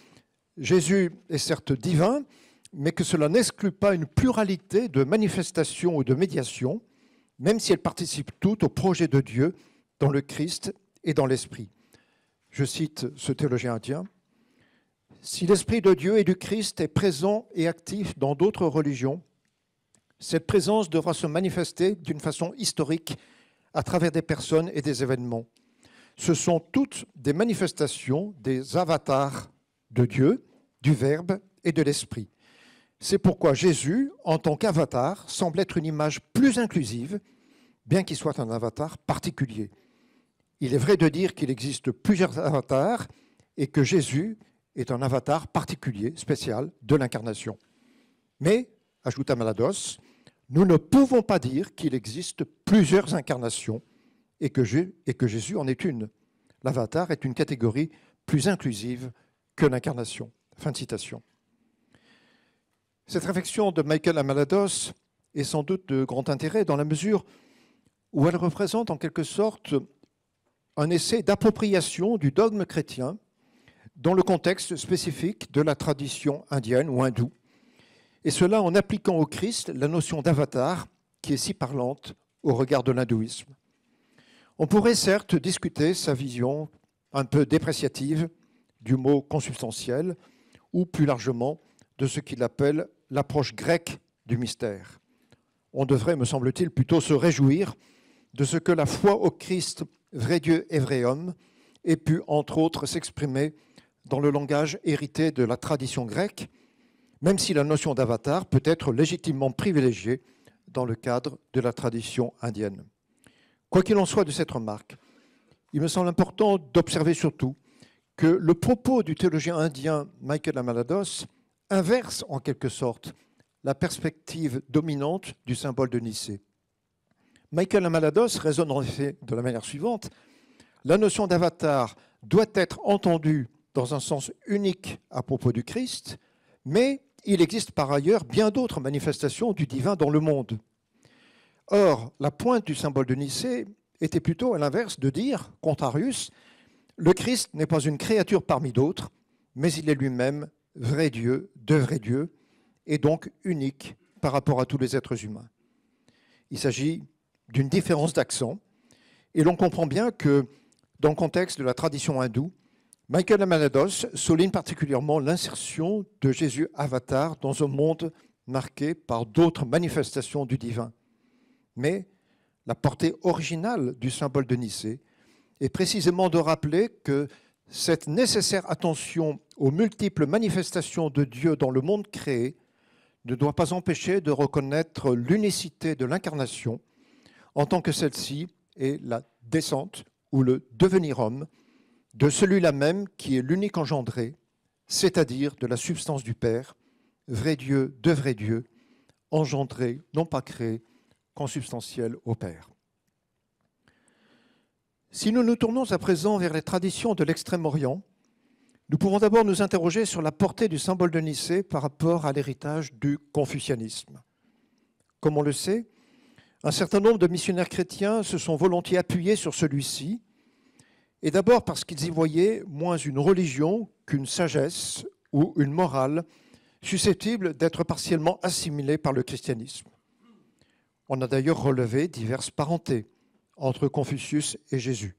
Jésus est certes divin, mais que cela n'exclut pas une pluralité de manifestations ou de médiations, même si elles participent toutes au projet de Dieu dans le Christ et dans l'Esprit. Je cite ce théologien indien. « Si l'Esprit de Dieu et du Christ est présent et actif dans d'autres religions, cette présence devra se manifester d'une façon historique à travers des personnes et des événements. Ce sont toutes des manifestations des avatars de Dieu, du Verbe et de l'Esprit. C'est pourquoi Jésus, en tant qu'avatar, semble être une image plus inclusive, bien qu'il soit un avatar particulier. Il est vrai de dire qu'il existe plusieurs avatars et que Jésus est un avatar particulier, spécial, de l'incarnation. Mais, ajoute Amalados, nous ne pouvons pas dire qu'il existe plusieurs incarnations et que Jésus en est une. L'avatar est une catégorie plus inclusive que l'incarnation. Fin de citation. Cette réflexion de Michael Amalados est sans doute de grand intérêt dans la mesure où elle représente en quelque sorte un essai d'appropriation du dogme chrétien dans le contexte spécifique de la tradition indienne ou hindoue, et cela en appliquant au Christ la notion d'avatar qui est si parlante au regard de l'hindouisme. On pourrait certes discuter sa vision un peu dépréciative du mot consubstantiel ou plus largement de ce qu'il appelle l'approche grecque du mystère. On devrait, me semble-t-il, plutôt se réjouir de ce que la foi au Christ, vrai Dieu et vrai homme, ait pu, entre autres, s'exprimer dans le langage hérité de la tradition grecque, même si la notion d'avatar peut être légitimement privilégiée dans le cadre de la tradition indienne. Quoi qu'il en soit de cette remarque, il me semble important d'observer surtout que le propos du théologien indien Michael Amalados inverse en quelque sorte la perspective dominante du symbole de Nicée. Michael Amalados raisonne en effet de la manière suivante. La notion d'avatar doit être entendue dans un sens unique à propos du Christ, mais il existe par ailleurs bien d'autres manifestations du divin dans le monde. Or, la pointe du symbole de Nicée était plutôt à l'inverse de dire, contrarius, le Christ n'est pas une créature parmi d'autres, mais il est lui-même vrai Dieu, de vrai Dieu, et donc unique par rapport à tous les êtres humains. Il s'agit d'une différence d'accent, et l'on comprend bien que, dans le contexte de la tradition hindoue, Michael Emanados souligne particulièrement l'insertion de Jésus avatar dans un monde marqué par d'autres manifestations du divin. Mais la portée originale du symbole de Nicée est précisément de rappeler que cette nécessaire attention aux multiples manifestations de Dieu dans le monde créé ne doit pas empêcher de reconnaître l'unicité de l'incarnation en tant que celle-ci est la descente ou le devenir homme de celui-là même qui est l'unique engendré, c'est-à-dire de la substance du Père, vrai Dieu de vrai Dieu, engendré, non pas créé, consubstantiel au Père. Si nous nous tournons à présent vers les traditions de l'Extrême-Orient, nous pouvons d'abord nous interroger sur la portée du symbole de Nicée par rapport à l'héritage du confucianisme. Comme on le sait, un certain nombre de missionnaires chrétiens se sont volontiers appuyés sur celui-ci, et d'abord parce qu'ils y voyaient moins une religion qu'une sagesse ou une morale susceptible d'être partiellement assimilée par le christianisme. On a d'ailleurs relevé diverses parentés entre Confucius et Jésus.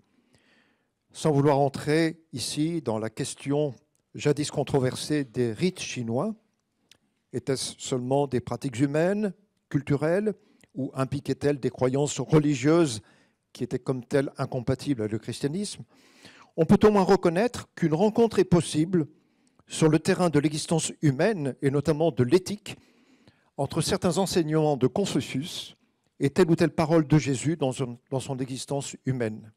Sans vouloir entrer ici dans la question jadis controversée des rites chinois, étaient-ce seulement des pratiques humaines, culturelles, ou impliquaient-elles des croyances religieuses qui étaient comme telles incompatibles avec le christianisme? On peut au moins reconnaître qu'une rencontre est possible sur le terrain de l'existence humaine, et notamment de l'éthique, entre certains enseignements de Confucius et telle ou telle parole de Jésus dans son existence humaine.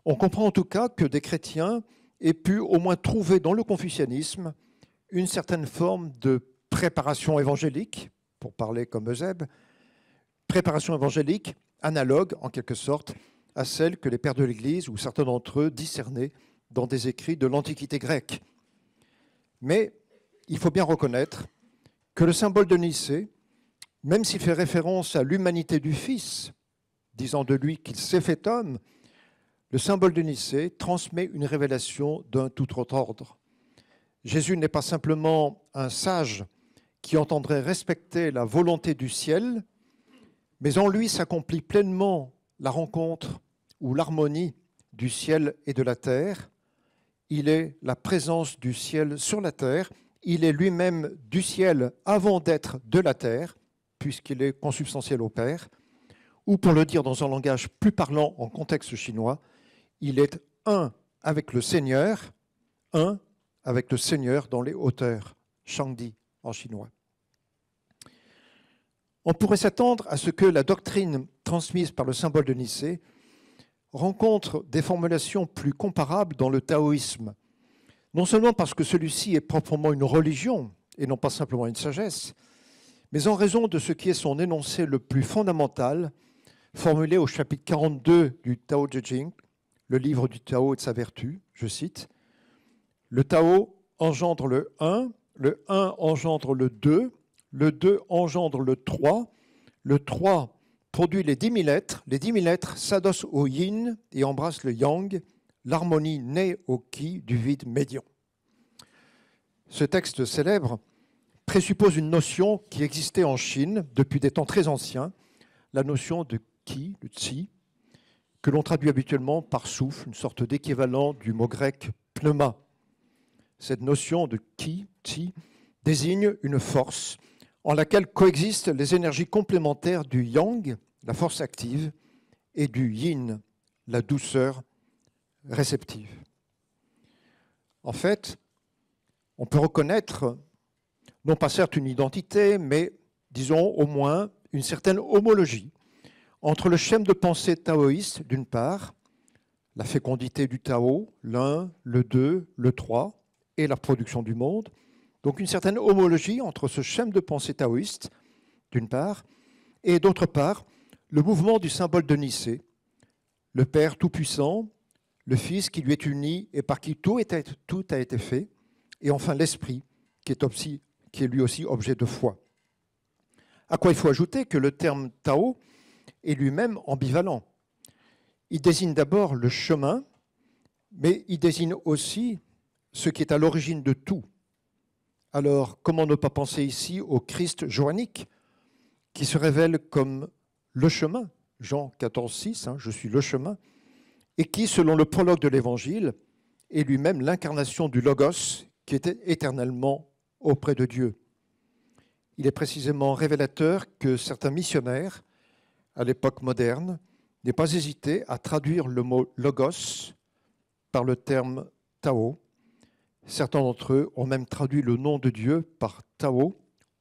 On comprend en tout cas que des chrétiens aient pu au moins trouver dans le confucianisme une certaine forme de préparation évangélique, pour parler comme Eusèbe, préparation évangélique analogue en quelque sorte à celle que les pères de l'Église ou certains d'entre eux discernaient dans des écrits de l'Antiquité grecque. Mais il faut bien reconnaître que le symbole de Nicée, même s'il fait référence à l'humanité du Fils, disant de lui qu'il s'est fait homme, le symbole de Nicée transmet une révélation d'un tout autre ordre. Jésus n'est pas simplement un sage qui entendrait respecter la volonté du ciel, mais en lui s'accomplit pleinement la rencontre ou l'harmonie du ciel et de la terre. Il est la présence du ciel sur la terre, il est lui-même du ciel avant d'être de la terre, puisqu'il est consubstantiel au Père, ou pour le dire dans un langage plus parlant en contexte chinois, il est un avec le Seigneur dans les hauteurs, Shangdi en chinois. On pourrait s'attendre à ce que la doctrine transmise par le symbole de Nicée rencontre des formulations plus comparables dans le taoïsme, non seulement parce que celui-ci est proprement une religion et non pas simplement une sagesse, mais en raison de ce qui est son énoncé le plus fondamental, formulé au chapitre 42 du Tao Te Ching, le livre du Tao et de sa vertu, je cite, « Le Tao engendre le 1 engendre le 2 engendre le 3 produit les 10 000 êtres, les 10 000 êtres s'adossent au yin et embrassent le yang, l'harmonie naît au ki du vide médian. » Ce texte célèbre présuppose une notion qui existait en Chine depuis des temps très anciens, la notion de ki, le tsi, que l'on traduit habituellement par souffle, une sorte d'équivalent du mot grec pneuma. Cette notion de ki, tsi, désigne une force en laquelle coexistent les énergies complémentaires du yang, la force active, et du yin, la douceur réceptive. En fait, on peut reconnaître, non pas certes une identité, mais disons au moins une certaine homologie entre le schème de pensée taoïste, d'une part, la fécondité du Tao, l'1, le 2, le 3, et la production du monde. Donc une certaine homologie entre ce schème de pensée taoïste, d'une part, et d'autre part, le mouvement du symbole de Nicée, le Père Tout-Puissant, le Fils qui lui est uni et par qui tout a été fait, et enfin l'Esprit qui qui est lui aussi objet de foi. À quoi il faut ajouter que le terme Tao est lui-même ambivalent. Il désigne d'abord le chemin, mais il désigne aussi ce qui est à l'origine de tout. Alors, comment ne pas penser ici au Christ joannique, qui se révèle comme le chemin, Jean 14, 6, je suis le chemin, et qui, selon le prologue de l'Évangile, est lui-même l'incarnation du Logos, qui était éternellement auprès de Dieu. Il est précisément révélateur que certains missionnaires, à l'époque moderne, n'aient pas hésité à traduire le mot Logos par le terme Tao. Certains d'entre eux ont même traduit le nom de Dieu par Tao,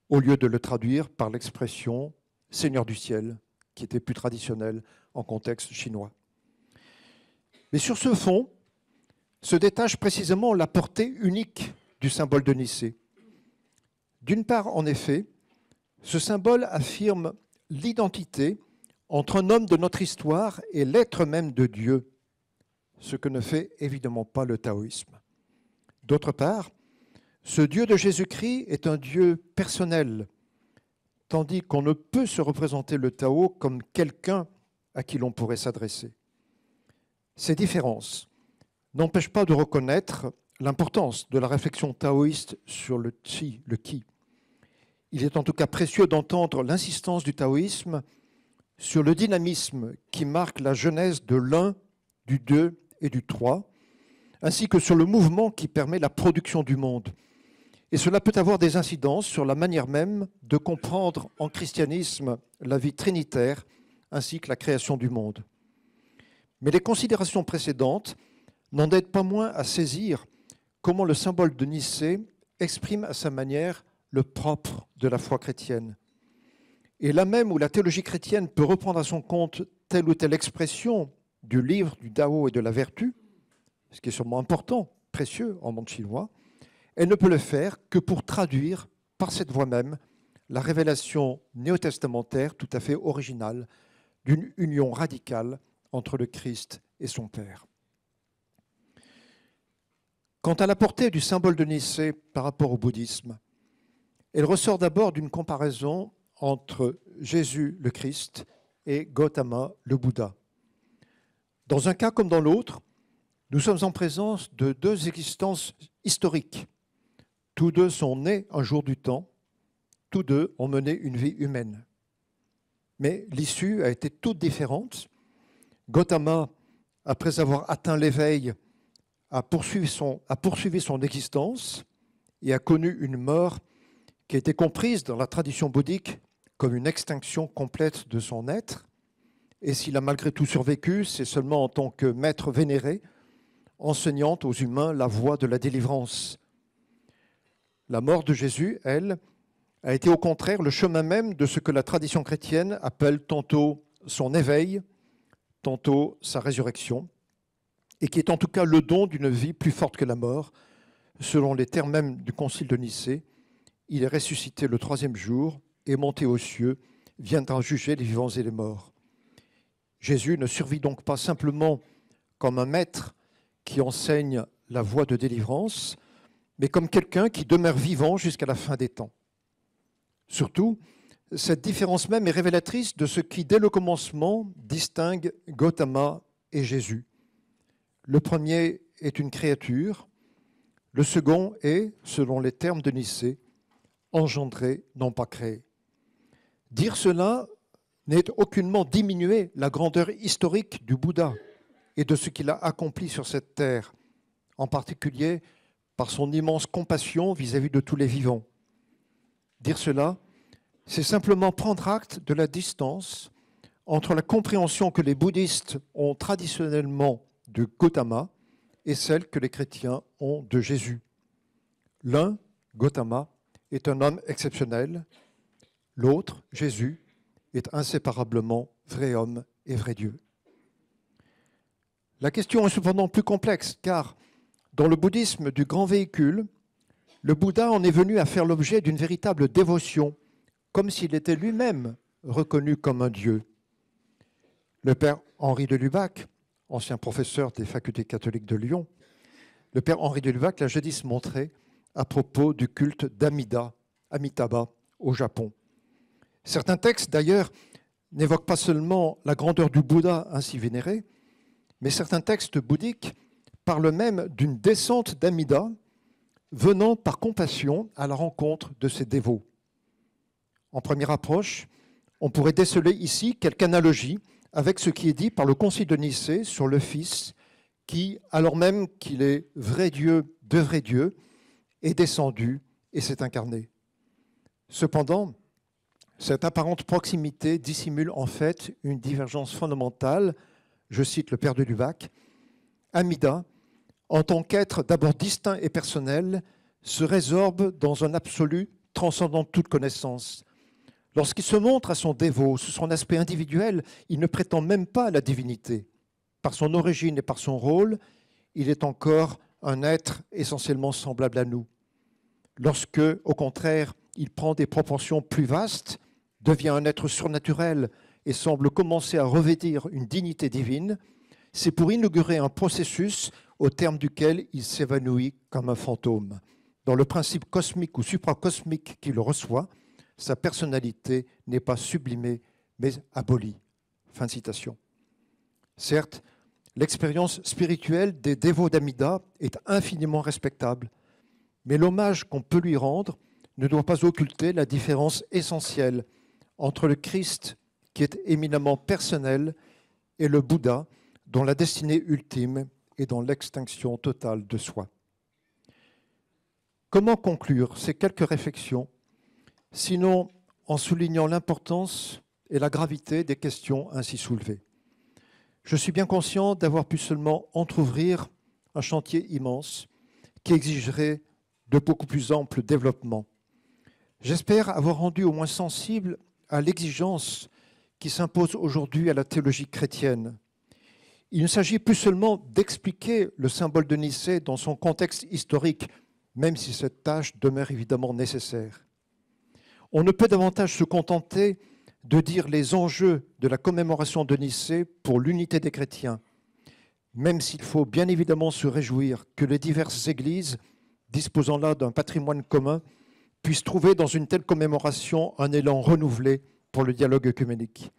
au lieu de le traduire par l'expression Seigneur du ciel, qui était plus traditionnelle en contexte chinois. Mais sur ce fond, se détache précisément la portée unique du symbole de Nicée. D'une part, en effet, ce symbole affirme l'identité entre un homme de notre histoire et l'être même de Dieu, ce que ne fait évidemment pas le taoïsme. D'autre part, ce Dieu de Jésus-Christ est un Dieu personnel, tandis qu'on ne peut se représenter le Tao comme quelqu'un à qui l'on pourrait s'adresser. Ces différences n'empêchent pas de reconnaître l'importance de la réflexion taoïste sur le chi, le qui. Il est en tout cas précieux d'entendre l'insistance du taoïsme sur le dynamisme qui marque la genèse de l'un, du deux et du trois, ainsi que sur le mouvement qui permet la production du monde. Et cela peut avoir des incidences sur la manière même de comprendre en christianisme la vie trinitaire ainsi que la création du monde. Mais les considérations précédentes n'en aident pas moins à saisir comment le symbole de Nicée exprime à sa manière le propre de la foi chrétienne. Et là même où la théologie chrétienne peut reprendre à son compte telle ou telle expression du livre, du Dao et de la vertu, ce qui est sûrement important, précieux en monde chinois, elle ne peut le faire que pour traduire par cette voie même la révélation néo-testamentaire tout à fait originale d'une union radicale entre le Christ et son Père. Quant à la portée du symbole de Nicée par rapport au bouddhisme, elle ressort d'abord d'une comparaison entre Jésus le Christ et Gautama le Bouddha. Dans un cas comme dans l'autre, nous sommes en présence de deux existences historiques. Tous deux sont nés un jour du temps, tous deux ont mené une vie humaine. Mais l'issue a été toute différente. Gautama, après avoir atteint l'éveil, a poursuivi son existence et a connu une mort qui a été comprise dans la tradition bouddhique comme une extinction complète de son être. Et s'il a malgré tout survécu, c'est seulement en tant que maître vénéré, enseignant aux humains la voie de la délivrance. La mort de Jésus, elle, a été au contraire le chemin même de ce que la tradition chrétienne appelle tantôt son éveil, tantôt sa résurrection, et qui est en tout cas le don d'une vie plus forte que la mort. Selon les termes même du Concile de Nicée, il est ressuscité le troisième jour et monté aux cieux, viendra juger les vivants et les morts. Jésus ne survit donc pas simplement comme un maître qui enseigne la voie de délivrance, mais comme quelqu'un qui demeure vivant jusqu'à la fin des temps. Surtout, cette différence même est révélatrice de ce qui, dès le commencement, distingue Gautama et Jésus. Le premier est une créature, le second est, selon les termes de Nicée, engendré, non pas créé. Dire cela n'est aucunement diminuer la grandeur historique du Bouddha et de ce qu'il a accompli sur cette terre, en particulier par son immense compassion vis-à-vis de tous les vivants. Dire cela, c'est simplement prendre acte de la distance entre la compréhension que les bouddhistes ont traditionnellement de Gautama et celle que les chrétiens ont de Jésus. L'un, Gautama, est un homme exceptionnel, l'autre, Jésus, est inséparablement vrai homme et vrai Dieu. La question est cependant plus complexe, car dans le bouddhisme du grand véhicule, le Bouddha en est venu à faire l'objet d'une véritable dévotion, comme s'il était lui-même reconnu comme un Dieu. Le père Henri de Lubac, ancien professeur des facultés catholiques de Lyon, le père Henri de Lubac l'a jadis montré à propos du culte d'Amida Amitabha au Japon. Certains textes, d'ailleurs, n'évoquent pas seulement la grandeur du Bouddha ainsi vénéré, mais certains textes bouddhiques parlent même d'une descente d'Amida venant par compassion à la rencontre de ses dévots. En première approche, on pourrait déceler ici quelque analogie avec ce qui est dit par le Concile de Nicée sur le Fils qui, alors même qu'il est vrai Dieu de vrai Dieu, est descendu et s'est incarné. Cependant, cette apparente proximité dissimule en fait une divergence fondamentale. Je cite le père de Lubac. Amida, en tant qu'être d'abord distinct et personnel, se résorbe dans un absolu transcendant toute connaissance. Lorsqu'il se montre à son dévot sous son aspect individuel, il ne prétend même pas à la divinité. Par son origine et par son rôle, il est encore un être essentiellement semblable à nous. Lorsque, au contraire, il prend des proportions plus vastes, devient un être surnaturel et semble commencer à revêtir une dignité divine, c'est pour inaugurer un processus au terme duquel il s'évanouit comme un fantôme. Dans le principe cosmique ou supracosmique qu'il reçoit, sa personnalité n'est pas sublimée, mais abolie. Fin de citation. Certes, l'expérience spirituelle des dévots d'Amida est infiniment respectable, mais l'hommage qu'on peut lui rendre ne doit pas occulter la différence essentielle entre le Christ, qui est éminemment personnel, et le Bouddha, dont la destinée ultime est dans l'extinction totale de soi. Comment conclure ces quelques réflexions, sinon en soulignant l'importance et la gravité des questions ainsi soulevées? Je suis bien conscient d'avoir pu seulement entrouvrir un chantier immense qui exigerait de beaucoup plus ample développement. J'espère avoir rendu au moins sensible à l'exigence qui s'impose aujourd'hui à la théologie chrétienne. Il ne s'agit plus seulement d'expliquer le symbole de Nicée dans son contexte historique, même si cette tâche demeure évidemment nécessaire. On ne peut davantage se contenter de dire les enjeux de la commémoration de Nicée pour l'unité des chrétiens, même s'il faut bien évidemment se réjouir que les diverses églises, disposant là d'un patrimoine commun, puissent trouver dans une telle commémoration un élan renouvelé pour le dialogue œcuménique.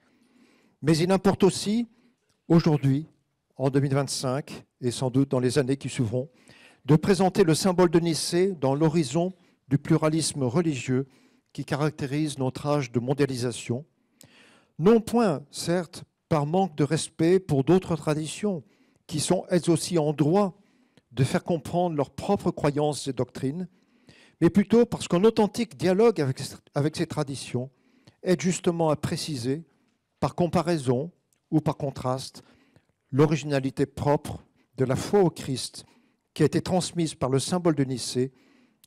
Mais il importe aussi, aujourd'hui, en 2025, et sans doute dans les années qui suivront, de présenter le symbole de Nicée dans l'horizon du pluralisme religieux qui caractérise notre âge de mondialisation, non point, certes, par manque de respect pour d'autres traditions qui sont elles aussi en droit de faire comprendre leurs propres croyances et doctrines, mais plutôt parce qu'un authentique dialogue avec ces traditions aide justement à préciser, par comparaison ou par contraste, l'originalité propre de la foi au Christ qui a été transmise par le symbole de Nicée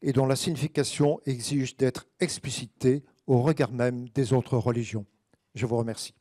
et dont la signification exige d'être explicitée au regard même des autres religions. Je vous remercie.